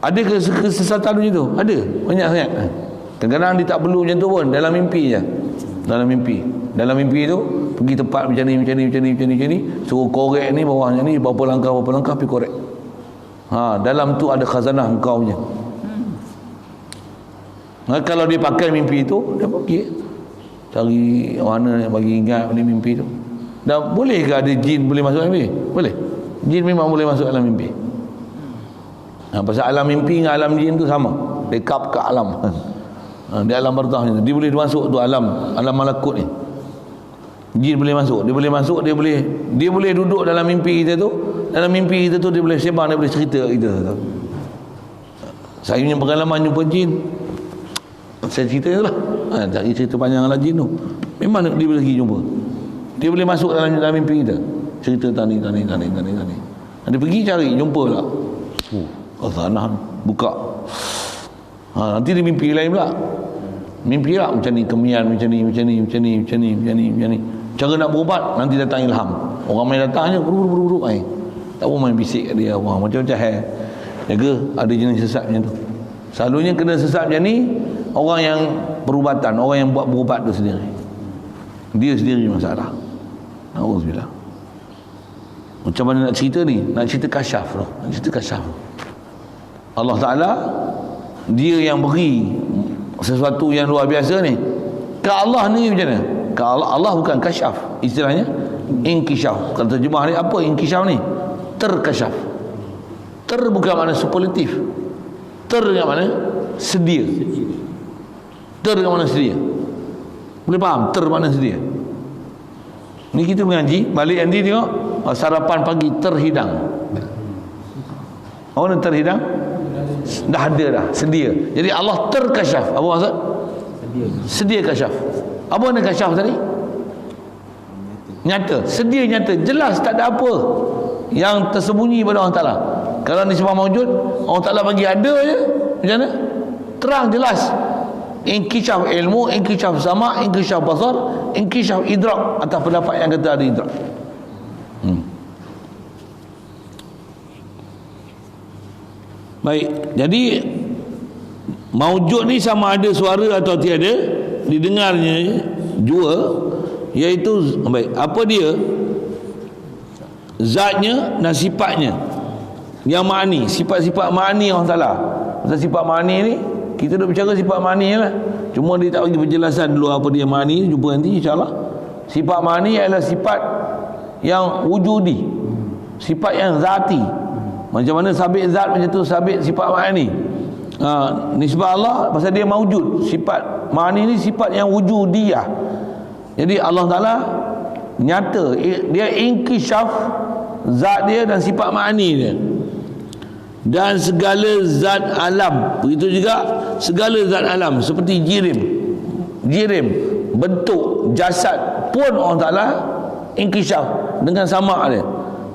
Ada kesesatan macam tu? Ada, banyak sangat. Kadang-kadang dia tak perlu macam tu pun, dalam mimpi je. Dalam mimpi tu pergi tempat macam ni, suruh korek ni bawahnya ni, berapa langkah pergi korek. Dalam tu ada khazanah engkau punya. Kalau dia pakai mimpi tu, dia pergi cari mana yang bagi ingat pada mimpi tu. Dan bolehkah ada jin boleh masuk dalam mimpi? Boleh. Jin memang boleh masuk dalam mimpi. Pasal alam mimpi dengan alam jin tu sama, dekat ke alam. Di alam barzah ni dia boleh masuk tu alam malakut ni. Jin boleh masuk, dia boleh duduk dalam mimpi kita tu. Dalam mimpi kita tu dia boleh sembang, dia boleh cerita kita. Saya punya pengalaman jumpa jin, saya cerita je lah. Cari cerita panjang lah jin tu. Memang dia boleh pergi jumpa. Dia boleh masuk dalam mimpi kita, cerita tani. Dia pergi cari, jumpa pula. Sana buka. Nanti dia mimpi lain pula. Mimpi lah macam ni, kemian macam ni. Cara nak berubat, nanti datang ilham. Orang main datang je, buru-buru tak pun main bisik kat dia, macam-macam Jaga, ada jenis sesat macam tu. Selalunya kena sesat macam ni orang yang perubatan, orang yang buat berubat tu sendiri. Dia sendiri masalah. Na'udzubillah. Macam mana nak cerita ni? Nak cerita kasyaf. Allah Ta'ala, dia yang beri sesuatu yang luar biasa ni. Ke Allah ni macam mana? Ke Allah bukan kasyaf, istilahnya inkisyaf. Kalau terjemah ni apa inkisyaf ni? Terkasyaf. Ter bukan makna superlatif. Ter dengan mana? Sedia. Ter dengan mana sedia? Boleh faham? Ter makna sedia. Ni kita mengaji, balik nanti tengok sarapan pagi terhidang. Orang terhidang dah ada dah, sedia. Jadi Allah terkasyaf. Apa maksud? Sedia kasyaf. Apa makna kasyaf tadi? Nyata, sedia nyata, jelas, tak ada apa yang tersembunyi pada Allah Ta'ala. Kalau nisbah maujud, Allah Ta'ala bagi ada je. Macam mana? Terang, jelas. Inkishaf ilmu, inkishaf sama, inkishaf basar, inkishaf idrak. Atas pendapat yang kata ada idrak. Baik, jadi maujud ni sama ada suara atau tiada, didengarnya jua, iaitu baik, apa dia? Zatnya dan sifatnya yang ma'ani, sifat-sifat ma'ani Allah Ta'ala. Pasal sifat ma'ani ni kita dah bercakap sifat ma'ani lah, cuma dia tak bagi penjelasan dulu apa dia ma'ani. Jumpa nanti insyaAllah. Sifat ma'ani adalah sifat yang wujudi, sifat yang zati. Macam mana sabit zat, macam tu sabit sifat ma'ani. Nisbah Allah pasal dia maujud. Sifat ma'ani ni sifat yang wujudiyah. Jadi Allah Ta'ala nyata, dia inkishaf zat dia dan sifat ma'ani dia. Dan segala zat alam, begitu juga segala zat alam, seperti jirim, bentuk jasad pun Allah Ta'ala inkishaf dengan sama dia.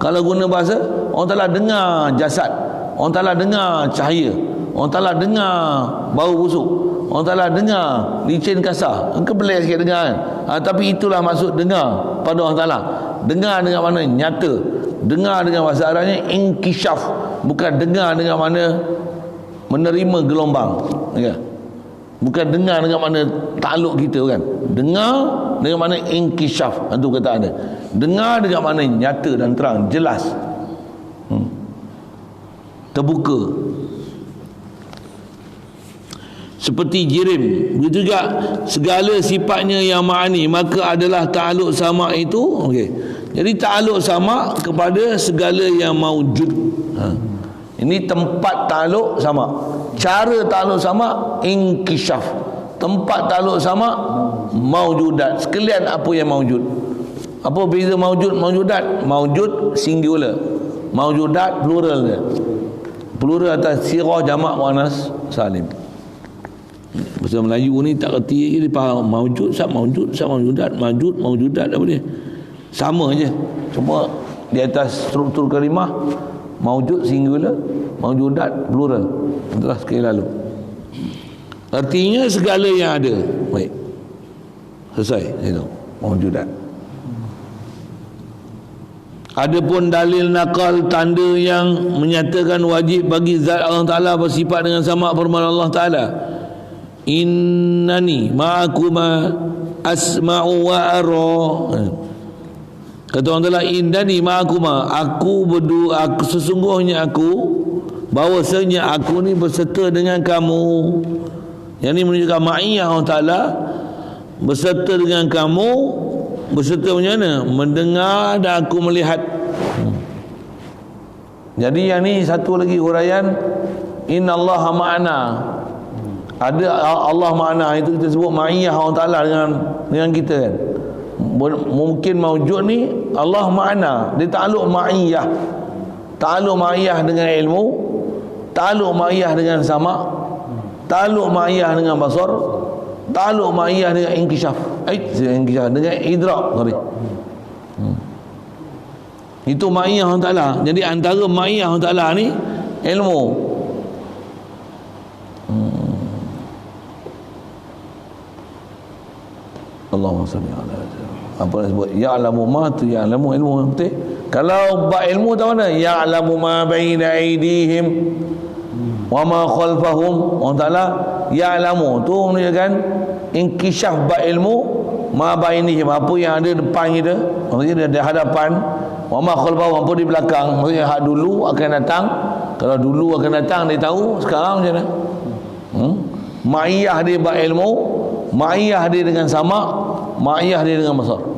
Kalau guna bahasa, Allah Ta'ala dengar jasad, Allah Ta'ala dengar cahaya, Allah Ta'ala dengar bau busuk, Allah Ta'ala dengar licin kasar. Engkau pelik sikit dengar kan? Tapi itulah maksud dengar pada Allah Ta'ala. Dengar dengan mana? Nyata. Dengar dengan bahasa Arabnya inkishaf. Bukan dengar dengan mana menerima gelombang, ya? Bukan dengar dengan mana takluk kita, kan? Dengar dengan mana inkishaf. Itu kata ada. Dengar dengan mana nyata dan terang, jelas, terbuka. Seperti jirim, begitu juga segala sifatnya yang ma'ani, maka adalah ta'aluk sama itu. Okey. Jadi ta'aluk sama kepada segala yang maujud. Ini tempat ta'aluk sama, cara ta'aluk sama inkishaf, tempat ta'aluk sama maujudat. Sekalian apa yang maujud. Apa beza maujud, maujudat? Maujud singular, maujudat plural dia. Plural atas sirah jamak muannas salim. Bahasa Melayu ni tak kerti, dia faham maujud, sab maujudat, majud, maujudat, apa dia? Sama je. Cuma di atas struktur kalimah maujud singular, maujudat plural. Itulah sekali lalu. Artinya segala yang ada. Baik. Selesai itu maujudat. Adapun dalil nakal, tanda yang menyatakan wajib bagi zat Allah Ta'ala bersifat dengan sama firman Allah Ta'ala, innani ma'akuma asma'u wa ara. Kata Allah Ta'ala, innani ma'akuma, aku berdua, sesungguhnya aku, bahawasanya aku ni berserta dengan kamu. Yang ini menunjukkan ma'iyah Allah Ta'ala, berserta dengan kamu. Berserta macam mana? Mendengar dan aku melihat. Jadi yang ni satu lagi huraian, innallaha ma'ana. Ada Allah ma'ana, itu kita sebut ma'iyah Allah Ta'ala dengan kita, kan. Mungkin maujud ni Allah ma'ana, dia ta'aluk ma'iyah. Ta'aluk ma'iyah dengan ilmu, ta'aluk ma'iyah dengan sama, ta'aluk ma'iyah dengan basar, ta'aluk ma'iyah dengan inkishaf, dengan idrak. Itu ma'iyah Allah Ta'ala. Jadi antara ma'iyah Allah Ta'ala ni ilmu. Allahumma salli ala apa disebut ya'lamu ma tu, ya'lamu ilmu betul. Kalau bab ilmu tahu mana? Ya'lamu ma baina aydihim wa ma khalfahum. Allah Ta'ala ya'lamu tu menunjukkan inkishaf bab ilmu, ma bainihim, apa yang ada depan kita, maksudnya dia ada hadapan, wa ma khalfahum, apa di belakang, maksudnya hak dulu akan datang. Kalau dulu akan datang dia tahu, sekarang macam mana? Ma'iyah dia bab ilmu, ma'iyah dia dengan sama, ma'iyah dia dengan basar.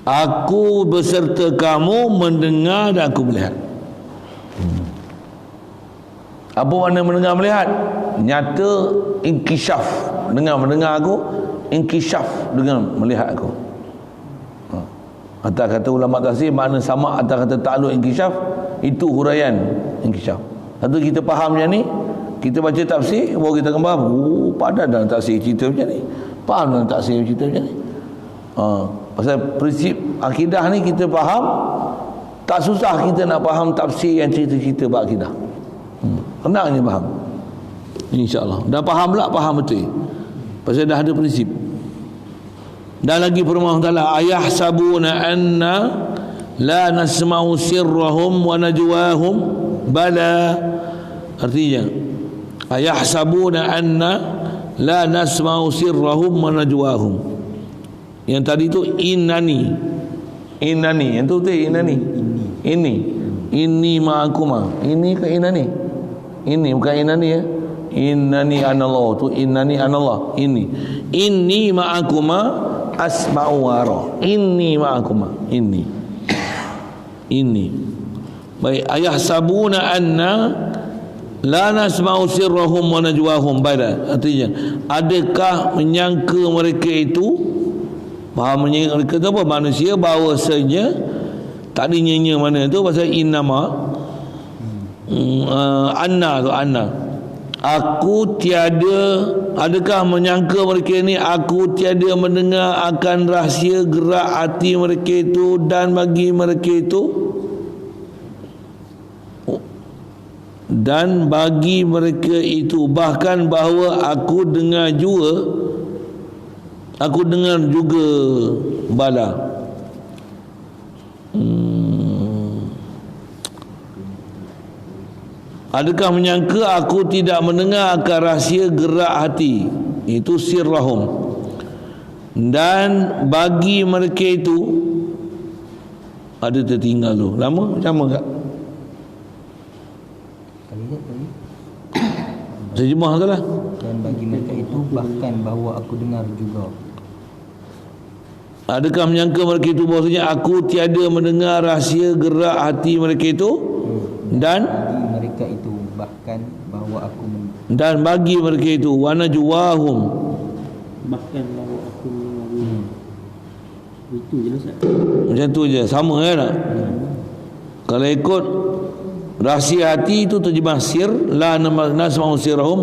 Aku beserta kamu mendengar dan aku melihat. Apa makna mendengar melihat? Nyata inkishaf dengan mendengar aku, inkishaf dengan melihat aku. Atas kata ulama tafsir, makna sama atas kata ta'aluk inkishaf, itu huraian inkishaf. Satu kita faham yang ni, Kita baca tafsir baru kita akan faham. Oh, padan dalam tafsir cerita macam ni. Faham dalam tafsir cerita macam ni. Pasal prinsip akidah ni kita faham, tak susah kita nak faham tafsir yang cerita-cerita bab akidah. Senang je faham. InsyaAllah. Dah faham pula, faham betul. Pasal dah ada prinsip. Dan lagi firman Allah Ta'ala, ayahsabuna anna la nasma'u sirrahum wa najwahum bala. Artinya, ayahsabuna anna la nasma'u sirrahum wa najwahum. Yang tadi tu innani. Yang tu innani. Inni ma'akuma. Ini ke innani? Ini bukan innani ya. Innani anallah tu innani anallah. Inni ma'akuma asma'u wa ara. Inni ma'akuma. Ini. Baik, ayahsabuna anna la nasma'u sirrahum wa najwahum bala. Artinya, adakah menyangka mereka itu, faham mereka tu apa? Manusia bahawasanya tak ada nyanyi mana tu pasal innama anna. Aku tiada, adakah menyangka mereka ni aku tiada mendengar akan rahsia gerak hati mereka itu dan bagi mereka itu bahkan bahawa aku dengar juga bala. Adakah menyangka aku tidak mendengar akan rahsia gerak hati, itu sirrahum, dan bagi mereka itu ada tertinggal tu. Lama sama tak? Terjemah tu lah. Dan bagi mereka itu bahkan bahawa aku dengar juga. Adakah menyangka mereka itu bahawasanya aku tiada mendengar rahsia gerak hati mereka itu dan mereka itu bahkan bahawa aku dan bagi mereka itu wana juwahum, bahkan bahawa aku itu je lah Ustaz. macam tu je, sama kan tak? Kalau ikut rahsia hati itu terjemah sir, la nasma'u sirrahum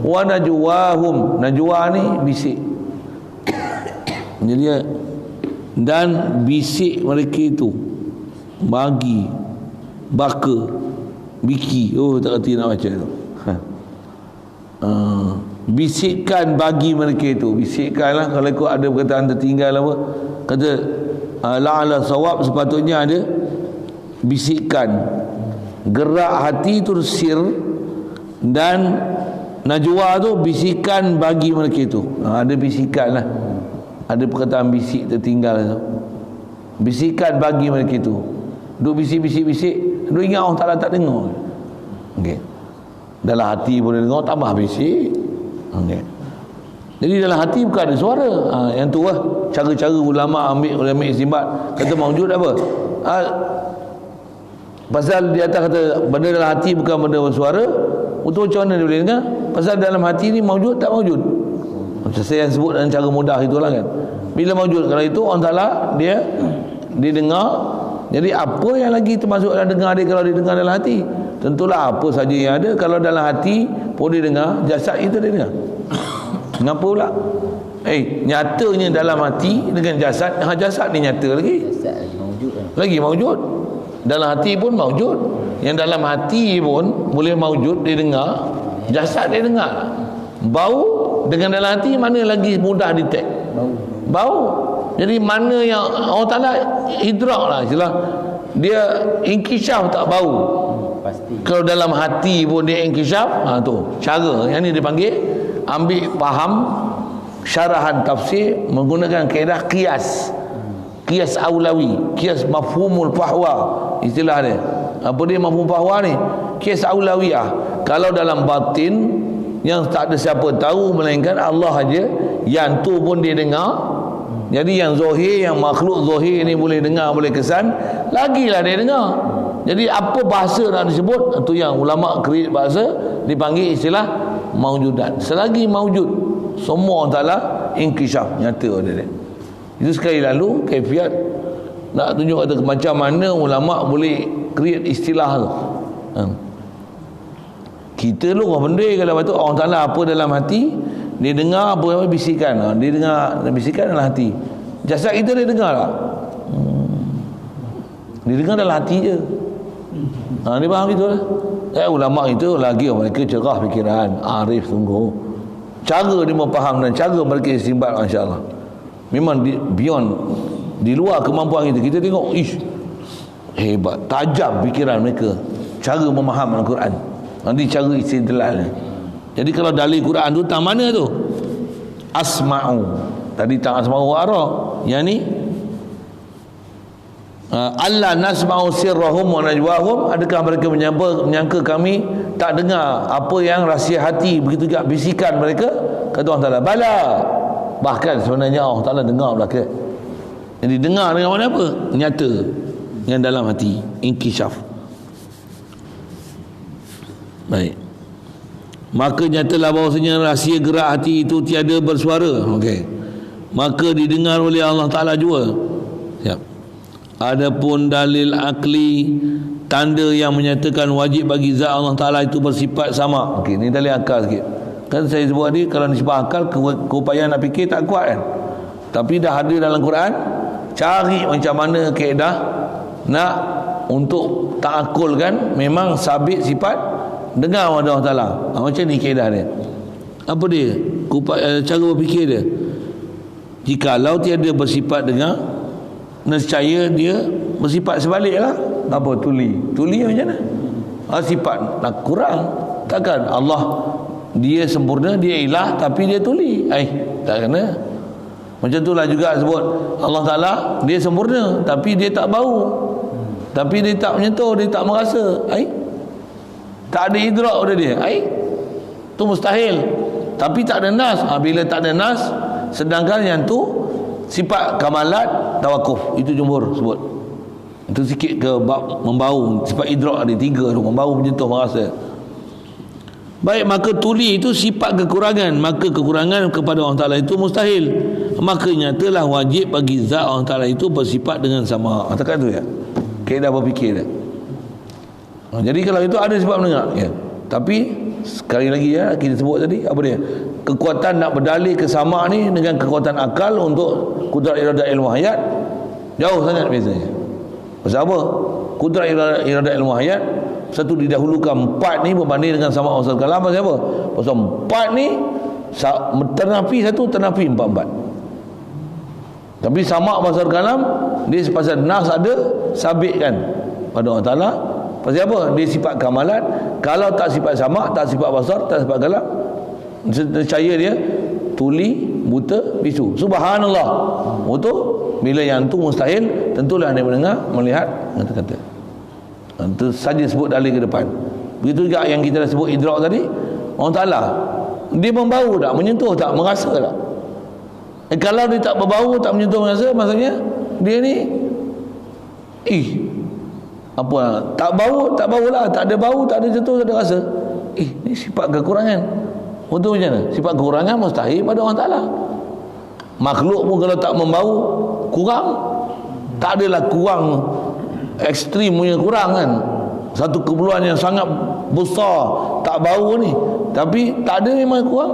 wa najwahum. Najwa ni bisik. Jadi dan bisik mereka itu bagi baka biki, tak kerti nak baca tu. Bisikkan bagi mereka itu. Bisikkan lah. Kalau ikut ada perkataan tertinggal apa, kata la'ala sawab, sepatutnya ada bisikkan. Gerak hati itu sir, dan najwa tu bisikan bagi mereka itu. Ada bisikan lah, ada perkataan bisik tertinggal tu. Bisikan bagi mereka itu. Duk bisik-bisik-bisik, duk ingat Allah Ta'ala tak dengar. Okey. Dalam hati boleh dengar, tambah bisik. Okey. Jadi dalam hati bukan ada suara. Yang tu lah cara-cara ulama ambil istinbat. Kata maujud apa? Pasal di atas kata benda dalam hati bukan benda bersuara. Untuk macam mana dia boleh dengar? Pasal dalam hati ni maujud tak maujud. Macam saya yang sebut dengan cara mudah itulah kan. Bila maujud, kalau itu Allah Ta'ala dia dengar. Jadi apa yang lagi termasuk dalam dengar dia kalau dia dengar dalam hati? Tentulah apa saja yang ada. Kalau dalam hati pun dia dengar, jasad itu dia dengar. Kenapa pula? Nyatanya dalam hati dengan jasad, jasad ni nyata lagi. jasad lagi maujud lah. Lagi maujud. Dalam hati pun maujud. Yang dalam hati pun boleh maujud, dia dengar. Jasad dia dengar. Bau dengan dalam hati mana lagi mudah detect? Bau. Jadi mana yang Allah Ta'ala idrak lah istilah, dia inkishaf tak bau. Pasti. Kalau dalam hati pun dia inkishaf, tu cara yang ni dipanggil ambil faham syarahan tafsir menggunakan kaedah qiyas. Qiyas aulawi, qiyas mafhumul fahwa, istilah dia. Apa dia mafhum fahwa ni? Qiyas aulawiyah. Kalau dalam batin yang tak ada siapa tahu melainkan Allah aja, yang tu pun dia dengar. Jadi yang zahir, yang makhluk zahir ni boleh dengar, boleh kesan, lagilah dia dengar. Jadi apa bahasa nak disebut, itu yang ulama create bahasa dipanggil istilah maujudat. Selagi maujud, semua Allah inkishaf, nyata dia. Itu sekali lalu kaifiat nak tunjuk kata macam mana ulama boleh create istilah tu. Kita lu orang pendek, kalau betul Allah Ta'ala apa dalam hati, dia dengar apa bisikan. Dia dengar bisikan dalam hati. Jasad kita dia dengar tak? Dia dengar dalam hati je. Dia faham gitu lah. Ulama itu lagi mereka cerah fikiran, arif sungguh. Cara dia memfaham dan cara mereka istinbat, masya-Allah. Memang beyond, di luar kemampuan kita. Kita tengok, hebat, tajam fikiran mereka. Cara memaham Al-Quran. Nanti cara istidlalnya. Jadi kalau dalil Quran tu tang mana tu? Asma'u. Tadi tang asma'u wa ara. Yang ni Allah nasma'u sirrahum wa najwahum. Adakah mereka menyangka kami tak dengar apa yang rahsia hati, begitu juga bisikan mereka? Kata Allah Ta'ala, bala. Bahkan sebenarnya Allah Ta'ala dengar belakang. Jadi dengar dengan mana apa? Nyata. Yang dalam hati. Inkishaf. Baik. Maka nyatalah bahawasanya rahsia gerak hati itu tiada bersuara. Okey. Maka didengar oleh Allah Ta'ala juga. Siap. Adapun dalil akli, tanda yang menyatakan wajib bagi zat Allah Ta'ala itu bersifat sama. Okey, ni dalil akal sikit. Kan saya sebut tadi, kalau nisbah akal, keupayaan nak fikir tak kuat kan. Tapi dah ada dalam Quran, cari macam mana kaedah nak untuk ta'akulkan memang sabit sifat dengar pada Allah Ta'ala. Macam ni kaedah dia. Apa dia? Cara berfikir dia. Jikalau tiada bersifat dengar, nescaya dia bersifat sebaliklah. Apa? Tuli macam mana? Sifat nak kurang. Takkan Allah dia sempurna, dia ilah, tapi dia tuli. Tak kena. Macam itulah juga sebut Allah Ta'ala dia sempurna, tapi dia tak bau, tapi dia tak menyentuh, dia tak merasa. Tak ada idrak pada dia. Tu mustahil. Tapi tak ada nas. Bila tak ada nas, sedangkan yang tu sifat kamalat tawakuf, itu jumhur sebut. Itu sikit ke bab membau. Sifat idrak ada 3 tu, membau, menyentuh, merasa. Baik, maka tuli itu sifat kekurangan. Maka kekurangan kepada Allah Ta'ala itu mustahil. Maka nyatalah wajib bagi zat Allah Ta'ala itu bersifat dengan sama. Katakan tu ya, kaedah berfikir dia. Jadi kalau itu ada sebab mendengar ya. Tapi sekali lagi ya, kita sebut tadi apa dia? Kekuatan nak berdalil kesamaan ni dengan kekuatan akal untuk kudrat iradah ilmu hayat jauh sangat bezanya. Pasal apa? Kudrat iradah ilmu hayat satu didahulukan 4 ni berbanding dengan sama asal kalam. Pasal apa? Pasal 4 ni ternafi satu, ternafi 4. Tapi sama asal kalam dia pasal nas ada sabit kan pada Allah Ta'ala. Pasal apa? Dia sifat kamalat. Kalau tak sifat sama, tak sifat basar, tak sifat kalam, percaya dia tuli, buta, bisu. Subhanallah. Betul? Bila yang tu mustahil, tentulah dia mendengar, melihat, kata-kata. Itu saja sebut dalil ke depan. Begitu juga yang kita dah sebut idrak tadi. Allah Ta'ala dia membau tak, menyentuh tak, merasa tak? Kalau dia tak berbau, tak menyentuh, merasa, maksudnya dia ni apa, tak bau lah, tak ada bau, tak ada sentuh, tak ada rasa. Ni sifat kekurangan. Betul macam mana? Sifat kekurangan mustahil pada Allah Ta'ala. Makhluk pun kalau tak membau, kurang. Tak adalah kurang ekstrim punya kurang kan. Satu keperluan yang sangat besar, tak bau ni, tapi tak ada, memang kurang.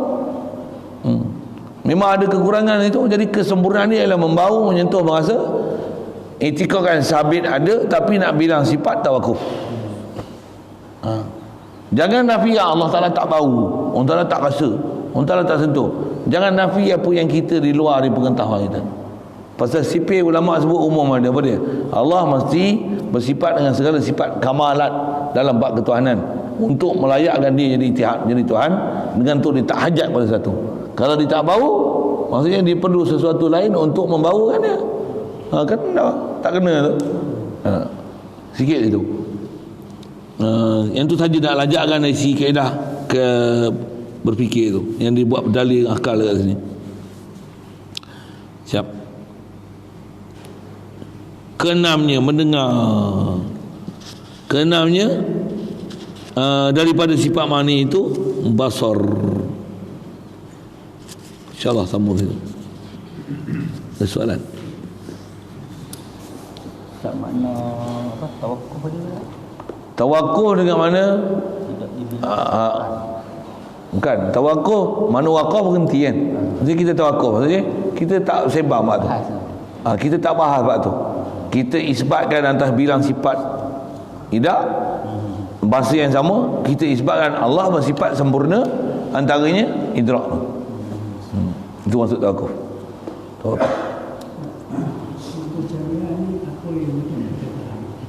Memang ada kekurangan itu. Jadi kesempurnaan dia ialah membau, menyentuh, merasa. Itikadkan sabit ada, tapi nak bilang sifat tawakuf. Jangan nafi Allah Ta'ala tak bau, Allah Ta'ala tak rasa, Allah Ta'ala tak sentuh. Jangan nafi apa yang kita di luar dari pengetahuan kita. Pasal sipir ulama sebut umum ada apa dia? Allah mesti bersifat dengan segala sifat kamalat dalam bab ketuhanan untuk melayakkan dia jadi Tuhan. Dengan tu dia tak hajat pada satu. Kalau dia tak bau, maksudnya dia perlu sesuatu lain untuk membaukan dia. Kan tak kena tu. Sikit itu. Yang tu saja nak lajakkan dari si kaedah ke berfikir tu, yang dibuat dalil akal kat sini. Siap. Keenamnya mendengar. Keenamnya daripada sifat mani itu basar. InsyaAllah sambung itu. Ada soalan? Tak makna apa? Tawakuf dia. Tawakuf dengan mana? Tidak Bukan, tawakuf, mana wakaf berhenti kan. Jadi kita tawakuf, maksudnya kita tak sebar mak tu. Kita tak bahas mak tu. Kita isbatkan atas bilang sifat idak, bahasa yang sama, kita isbatkan Allah bersifat sempurna, antaranya idrak. Itu maksud tawakuf.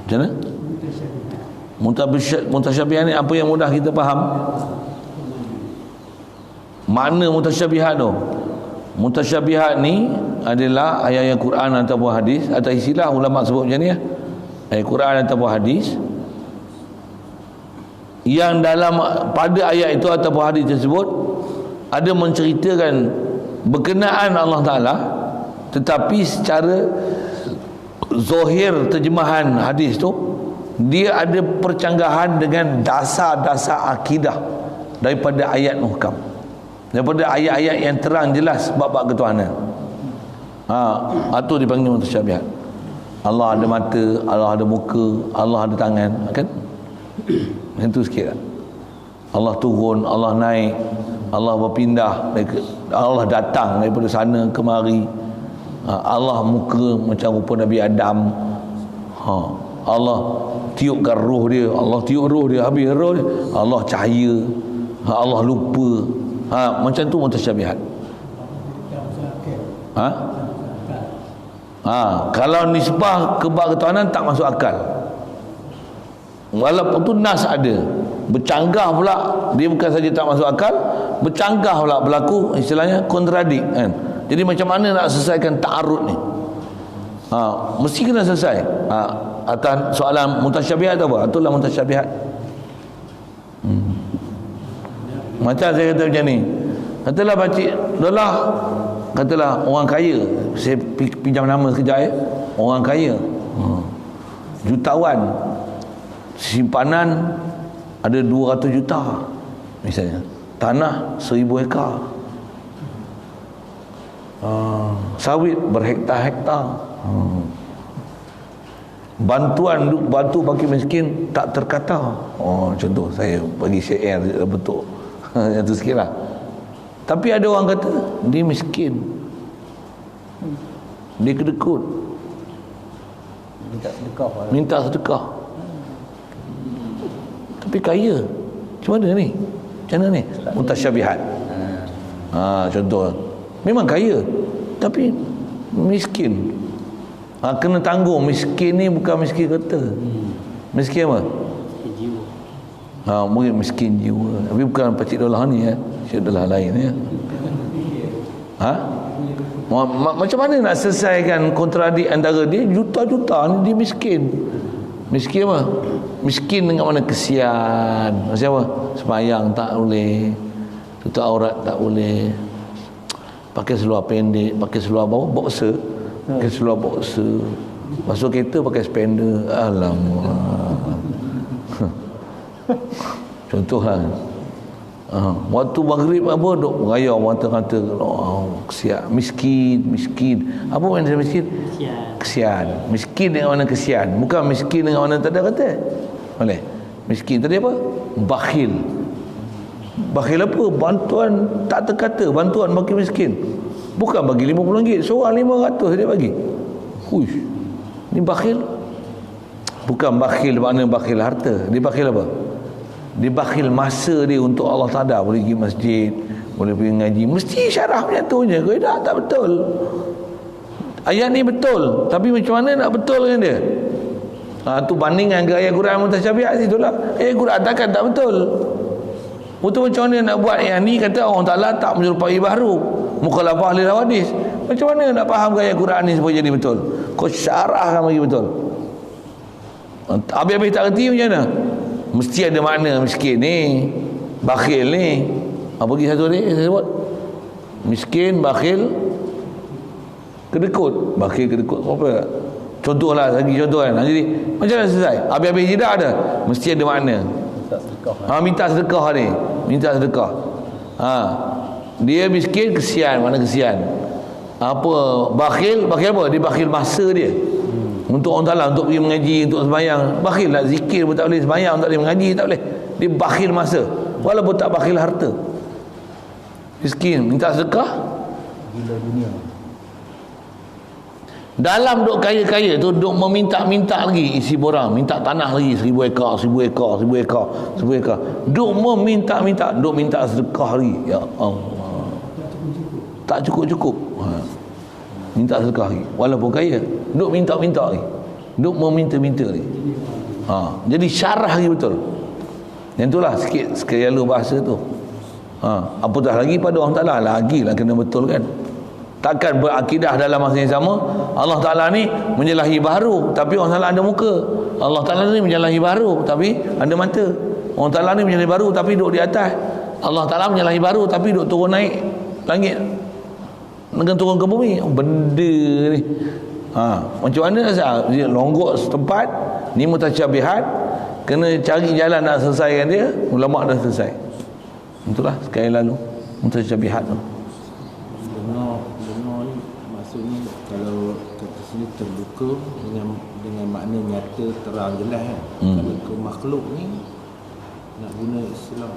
Macam mana? Mutasyabihat ni apa yang mudah kita faham? Makna mutasyabihat tu, mutasyabihat ni adalah ayat-ayat Quran ataupun hadis, atau istilah ulama sebut macam ni ya, ayat Quran ataupun hadis yang dalam pada ayat itu ataupun hadis tersebut ada menceritakan berkenaan Allah Ta'ala, tetapi secara zahir terjemahan hadis tu dia ada percanggahan dengan dasar-dasar akidah daripada ayat muhkam, daripada ayat-ayat yang terang jelas bab-bab ketuhanan. Itu dipanggil mutasyabihat. Allah ada mata, Allah ada muka, Allah ada tangan, kan? Macam tu sikit lah. Allah turun, Allah naik, Allah berpindah, Allah datang daripada sana kemari, Allah muka macam rupa Nabi Adam, Allah tiupkan roh dia, Allah tiup roh dia, habis roh dia, Allah cahaya, Allah lupa. Macam tu mutasyabihat. Kalau nisbah ke bab ketuhanan tak masuk akal. Walaupun tu nas ada, bercanggah pula, dia bukan saja tak masuk akal, bercanggah pula berlaku istilahnya kontradik kan. Jadi macam mana nak selesaikan ta'arud ni? Mesti kena selesai. Atas soalan mutasyabihat tu apa? Itulah mutasyabihat. Macam saya kata macam ni, katalah pakcik Dolah, katalah orang kaya, saya pinjam nama sekejap ya, orang kaya, jutawan, simpanan ada 200 juta misalnya, tanah 1000 ekar, sawit berhektar-hektar, bantuan bantu bagi miskin tak terkata. Contoh saya bagi syair bentuk yang tu sikit lah. Tapi ada orang kata dia miskin, dia kedekut, minta sedekah, tapi kaya. Macam mana ni? Macam mana ni? Mutasyabihat. Contoh, memang kaya tapi miskin. Kena tanggung. Miskin ni bukan miskin kata. Miskin apa? Mungkin miskin jiwa. Tapi bukan Pakcik Dolah ni ya. Pakcik Dolah lain ya. Macam mana nak selesaikan kontradik antara dia juta-juta ni, dia miskin. Miskin apa? Miskin dengan mana? Kesian. Maksud apa? Sembahyang tak boleh, tutup aurat tak boleh, pakai seluar pendek, pakai seluar bawah boxer, pakai seluar boxer, masuk kereta pakai spender. Alamak. Contohlah, waktu maghrib apa duk raya kata kesian, miskin. Apa makna miskin? Kesian. Miskin dengan mana kesian, bukan miskin dengan mana tak ada kata. Boleh. Miskin tadi apa? Bakhil. Bakhil apa? Bantuan tak terkata, bantuan bagi miskin. Bukan bagi RM50, seorang 500 dia bagi. Huish. Ni bakhil. Bukan bakhil makna bakhil harta. Dia bakhil apa? Dia bakhil masa dia untuk Allah Ta'ala. Boleh pergi masjid, boleh pergi ngaji. Mesti syarah macam tu je. Kau tak betul. Ayat ni betul, tapi macam mana nak betul dengan dia? Tu bandingan ke ayat Quran mutasyabihat situ lah. Ayat Quran takkan tak betul. Betul macam mana nak buat yang ni? Kata Allah Ta'ala tak menyerupai baharu, mukhalafah lil hawadis. Macam mana nak faham ayat Quran ni supaya jadi betul? Kau syarahkan bagi betul. Habis-habis tak kerti macam mana? Mesti ada makna miskin ni, bakhil ni. Bagi satu ni saya sebut. Miskin, bakhil, kedekut. Bakhil, kedekut apa? Contohlah, lagi contoh kan. Jadi macam mana selesai? Habis-habis tidak ada. Mesti ada makna. Minta sedekah ni. Minta sedekah. Dia miskin, kesian. Mana kesian? Apa? Bakhil apa? Dia bakhil masa dia. Untuk orang Ta'ala, untuk pergi mengaji, untuk sembahyang. Bakhil lah, zikir pun tak boleh, sembahyang tak boleh, mengaji tak boleh. Dia bakhil masa, walaupun tak bakhil harta. Miskin, minta sedekah. Gila dunia. Dalam duk kaya-kaya tu duk meminta-minta lagi isi borang, minta tanah lagi 1000 ekar, 1000 ekar, 1000 ekar, 1000 ekar. Duk meminta-minta, duk minta sedekah lagi. Ya Allah. Tak cukup-cukup. Minta sedekah lagi. Walaupun kaya, duk minta-minta lagi. Duk meminta-minta lagi. Jadi syarah lagi betul. Yang itulah sikit sekali bahasa tu. Apatah lagi pada orang Ta'ala, lagilah kena betul kan. Takkan berakidah dalam masa yang sama Allah Ta'ala ni menyalahi baharu tapi orang Ta'ala ada muka. Allah Ta'ala ni menyalahi baharu tapi ada mata. Orang Ta'ala ni menyalahi baharu tapi duduk di atas. Allah Ta'ala menyalahi baharu tapi duduk turun naik langit dengan turun ke bumi. Benda ni macam mana dia longgok setempat ni mutasyabihat, kena cari jalan nak selesaikan dia. Ulama dah selesai. Itulah sekali lalu mutasyabihat tu. Lengar ni maksudnya kalau kata sini terbuka dengan makna nyata, terang, jelas kan. Kalau ke makhluk ni nak guna istilah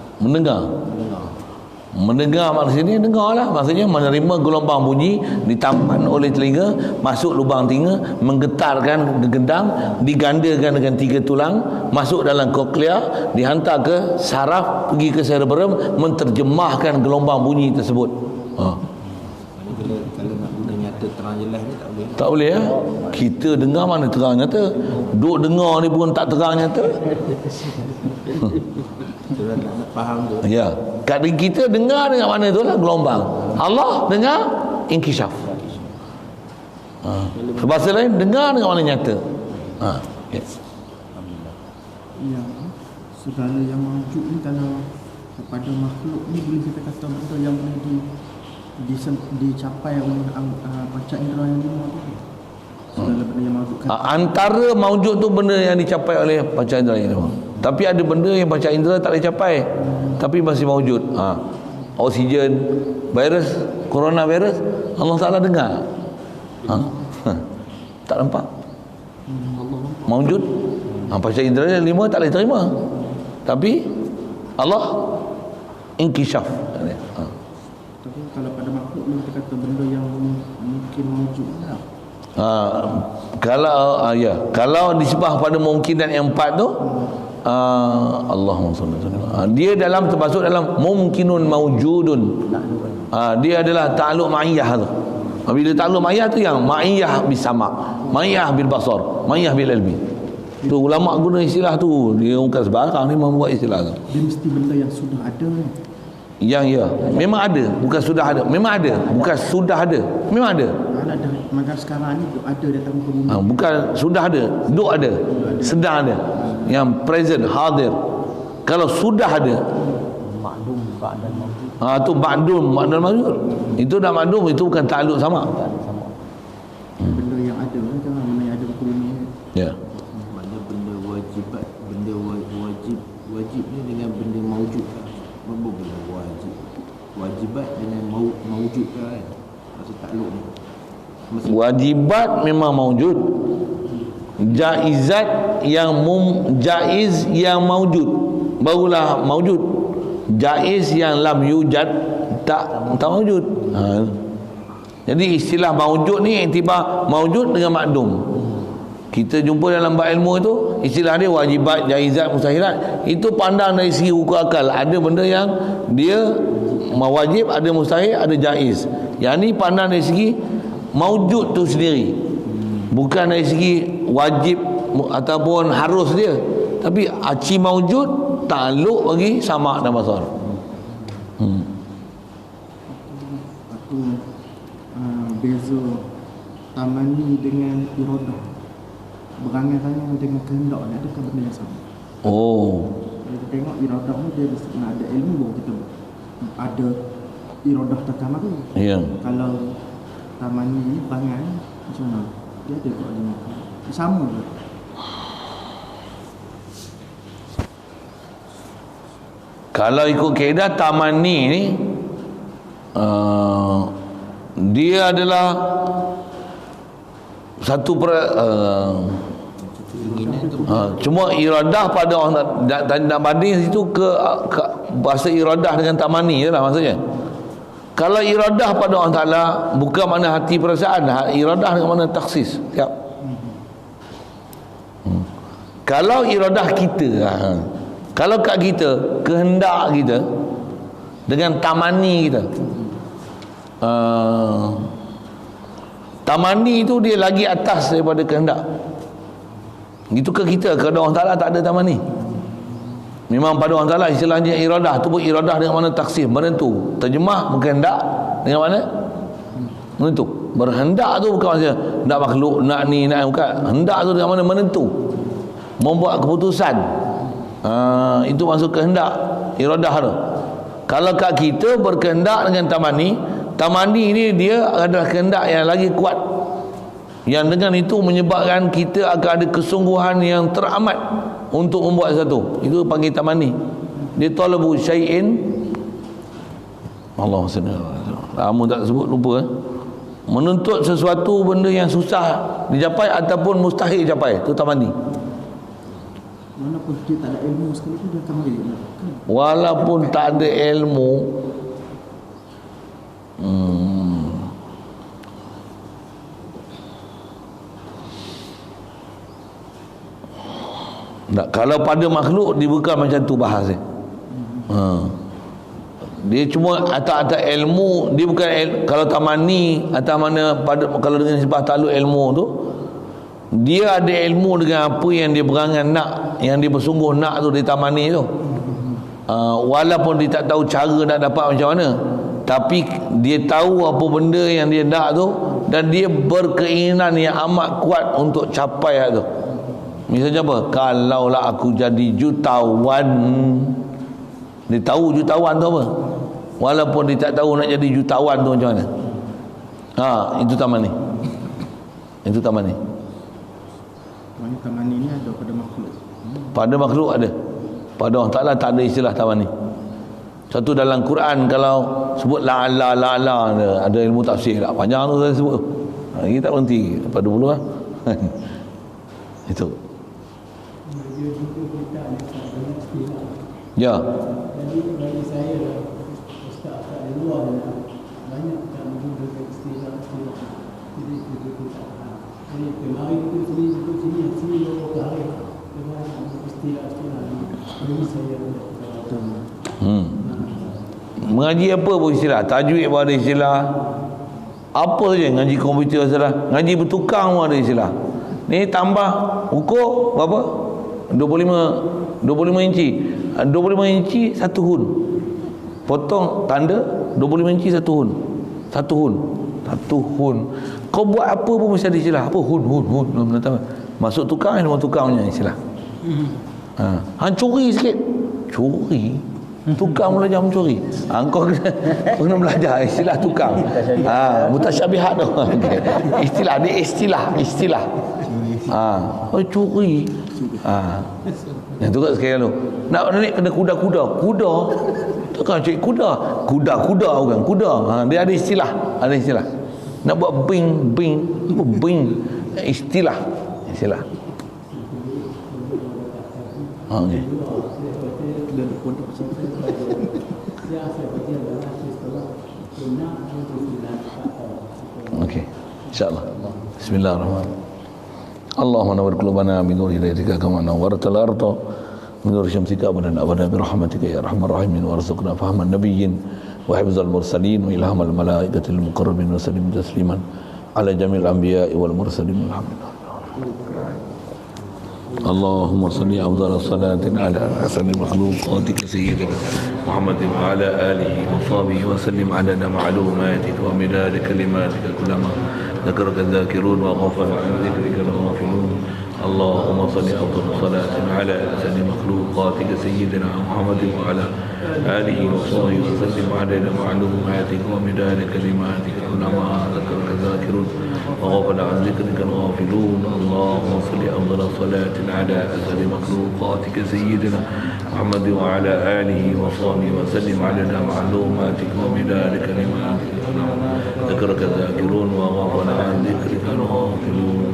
mendengar maksudnya dengarlah, maksudnya menerima gelombang bunyi ditampan oleh telinga, masuk lubang telinga, menggetarkan gendang, digandakan dengan 3 tulang, masuk dalam koklea, dihantar ke saraf, pergi ke cerebrum, menterjemahkan gelombang bunyi tersebut. Kalau nak guna nyata, terang, jelas ni tak boleh. Tak boleh ya. Kita dengar mana terang nyata, duk dengar ni pun tak terang nyata. Kalau nak faham tu. Ya, kat kita dengar dengan mana tu lah gelombang. Allah dengar inkishaf. Bahasa lain dengar dengan mana nyata. Yes. Ya, segala yang mawjud ni kalau kepada makhluk ni boleh kita kata benda yang boleh dicapai oleh panca indera yang 5 tu. Segala benda yang mawjud kan. Antara mawjud tu benda yang dicapai oleh panca indera yang 5. Tapi ada benda yang panca indera tak boleh capai, tapi masih mawjud. Oksigen, virus, coronavirus, Allah Ta'ala dengar. Tak nampak. Mawjud. Panca indera yang 5 tak boleh terima. Tapi Allah inkishaf. Tapi kalau pada makhluk ni kita kata benda yang mungkin mawjud lah. Kalau disebah pada mungkinan yang 4 tu, Allahumma salli dia termasuk dalam mungkinun mawjudun. Dia adalah ta'alluq ma'iyah tu. Bila ta'alluq ma'iyah tu yang ma'iyah bisama', ma'iyah bil basar, ma'iyah bil ilmi. Tu ulama guna istilah tu. Dia bukan sebarang ni membuat istilah tu. Dia mesti benda yang sudah ada kan. Memang ada, bukan sudah ada. Memang ada, bukan sudah ada. Memang ada. Ada makan sekarang ni ada datang ke bumi. Bukan sudah ada, duk ada, sedang ada. Yang present, hadir. Kalau sudah ada, Maklum ba'dan mawjud. tu ba'dun mawjud. Itu dah maklum, itu bukan ta'alluq sama. Benda yang ada kan, jangan benda yang ada ke bumi. Ya. Maknanya benda wajibat, benda wajib ni dengan benda mawjud kan. Apa benda wajibat dengan mawjud kan. Maksud takluk ni. Wajibat memang mawjud. Jaizat yang jaiz yang mawjud barulah mawjud. Jaiz yang lam yujad tak mawjud. Jadi istilah mawjud ni iktibar mawjud dengan makdum. Kita jumpa dalam bab ilmu itu istilah dia wajibat, jaizat, mustahilat. Itu pandang dari segi hukum akal. Ada benda yang dia wajib, ada mustahil, ada jaiz. Yang ni pandang dari segi mawjud tu sendiri, bukan dari segi wajib ataupun harus dia. Tapi aci mawjud takluk bagi sama' dan basar. Aku beza tamani dengan iradah, berangan-angan dengan kehendak ni, adakah benda yang sama? Kalau kita tengok iradah ni dia mesti ada ilmu baru kita ada iradah takamar tu. Kalau tamani ni berangan macam mana? Dia ada kot dengan sama ke? Kalau ikut kaedah tamani ni, dia adalah satu Cuma iradah pada orang nak banding situ ke bahasa iradah dengan tamani je lah maksudnya. Kalau iradah pada Allah Ta'ala bukan makna hati perasaan, iradah dengan makna taksis. Siap. Kalau iradah kita, kalau kat kita, kehendak kita dengan tamani kita, tamani itu dia lagi atas daripada kehendak. Itu ke kita, kepada Allah Ta'ala tak ada tamani. Memang pada Allah Ta'ala istilahnya iradah tu pun iradah dengan mana taksir, menentu. Terjemah berkehendak dengan mana? Menentu. Berhendak tu bukan maksudnya nak makhluk, nak ni, nak bukan. Hendak tu dengan mana? Menentu. Membuat keputusan. Itu maksud kehendak, iradah tu. Kalau kat kita berkehendak dengan tamani, tamani ni dia adalah kehendak yang lagi kuat, yang dengan itu menyebabkan kita akan ada kesungguhan yang teramat untuk membuat satu. Itu panggil tamani. Dia talabu syai'in, Allahumma salli ala Muhammad. Lama tak sebut, lupa. Menuntut sesuatu benda yang susah dicapai ataupun mustahil dicapai, itu tamani. Walaupun dia tak ada ilmu sekalipun dia tamani. Walaupun tak ada ilmu, tak, kalau pada makhluk dia bukan macam tu bahas dia. Dia cuma atas ilmu, dia bukan kalau tamani atas mana pada, kalau dengan sebab takluk ilmu tu, dia ada ilmu dengan apa yang dia berangan nak, yang dia bersungguh nak tu, dia tamani tu. Walaupun dia tak tahu cara nak dapat macam mana, tapi dia tahu apa benda yang dia nak tu, dan dia berkeinginan yang amat kuat untuk capai tu. Misalnya apa? Kalaulah aku jadi jutawan, dia tahu jutawan tu apa, walaupun dia tak tahu nak jadi jutawan tu macam mana. Itu tamani. Itu tamani. Maknanya tamani ni ada pada makhluk. Pada makhluk ada, pada Allah Ta'ala tak ada istilah tamani. Satu dalam Quran kalau sebut la'ala ada ilmu tafsir tak panjang tu saya sebut. Kita tak berhenti pada dulu lah. Itu. Ya. Jadi bagi saya Ustaz kat luar banyak tak menggunakan istilah. Jadi kita tak faham. Jadi kemarin kita sini orang tarik dengan istilah ini saya Mengaji apa pun istilah, tajwid pun ada istilah, apa saja, ngaji komputer salah, ngaji bertukang pun ada istilah. Ni tambah ukur berapa? 25 inci. 25 inci 1 hun. Potong tanda 25 inci 1 hun. 1 hun. Kau buat apa pun mesti ada istilah. Apa hun. Belum tahu. Masuk tukang nama tukang punya istilah. Curi sikit. Curi. Tukang mula jam curi. Kau kena belajar istilah tukang. Mutasyabihat tu. Okay. Istilah dia istilah. Curi. Yang tu kat sekali tu. Nak naik kena kuda. Takkan cik kuda. Kuda bukan. Kuda. Dia ada istilah. Nak buat bing. Istilah. Okey. Okey. InsyaAllah. Bismillahirrahmanirrahim. Allahumma nawwir qulubana bi nuri hidayatika kama nawwartal arda bi nuri syamsika wa nabana bi rahmatika ya arhamar rahimin warzuqna fahman nabiyyin wa hifzal mursalin wa ilhamal malaikatil muqarrabin wa sallim tasliman ala jamil anbiya'i wal mursalin alhamdulillah. Allahumma salli afdal salatin ala asani makhluqatika sayyidina Muhammadin wa ala alihi wa sahbihi wa sallim adada ma'lumatika wa midada kalimatika kullama ذكرك الذاكرون وغفل عن ذكرك الغافلون اللهم صل أفضل صلاة على أحسن مخلوقاتك سيدنا محمد وعلى آله وصحبه وسلم عدد معلوماتك ومداد كلماتك كلما ذكرك الذاكرون وغفل عن ذكرك الغافلون اللهم صل أفضل صلاة على أحسن مخلوقاتك سيدنا محمد وعلى آله وصحبه وسلم عدد معلوماتك ومداد كلماتك كلما ذكرك الذاكرون وغفل عن ذكرك الغافلون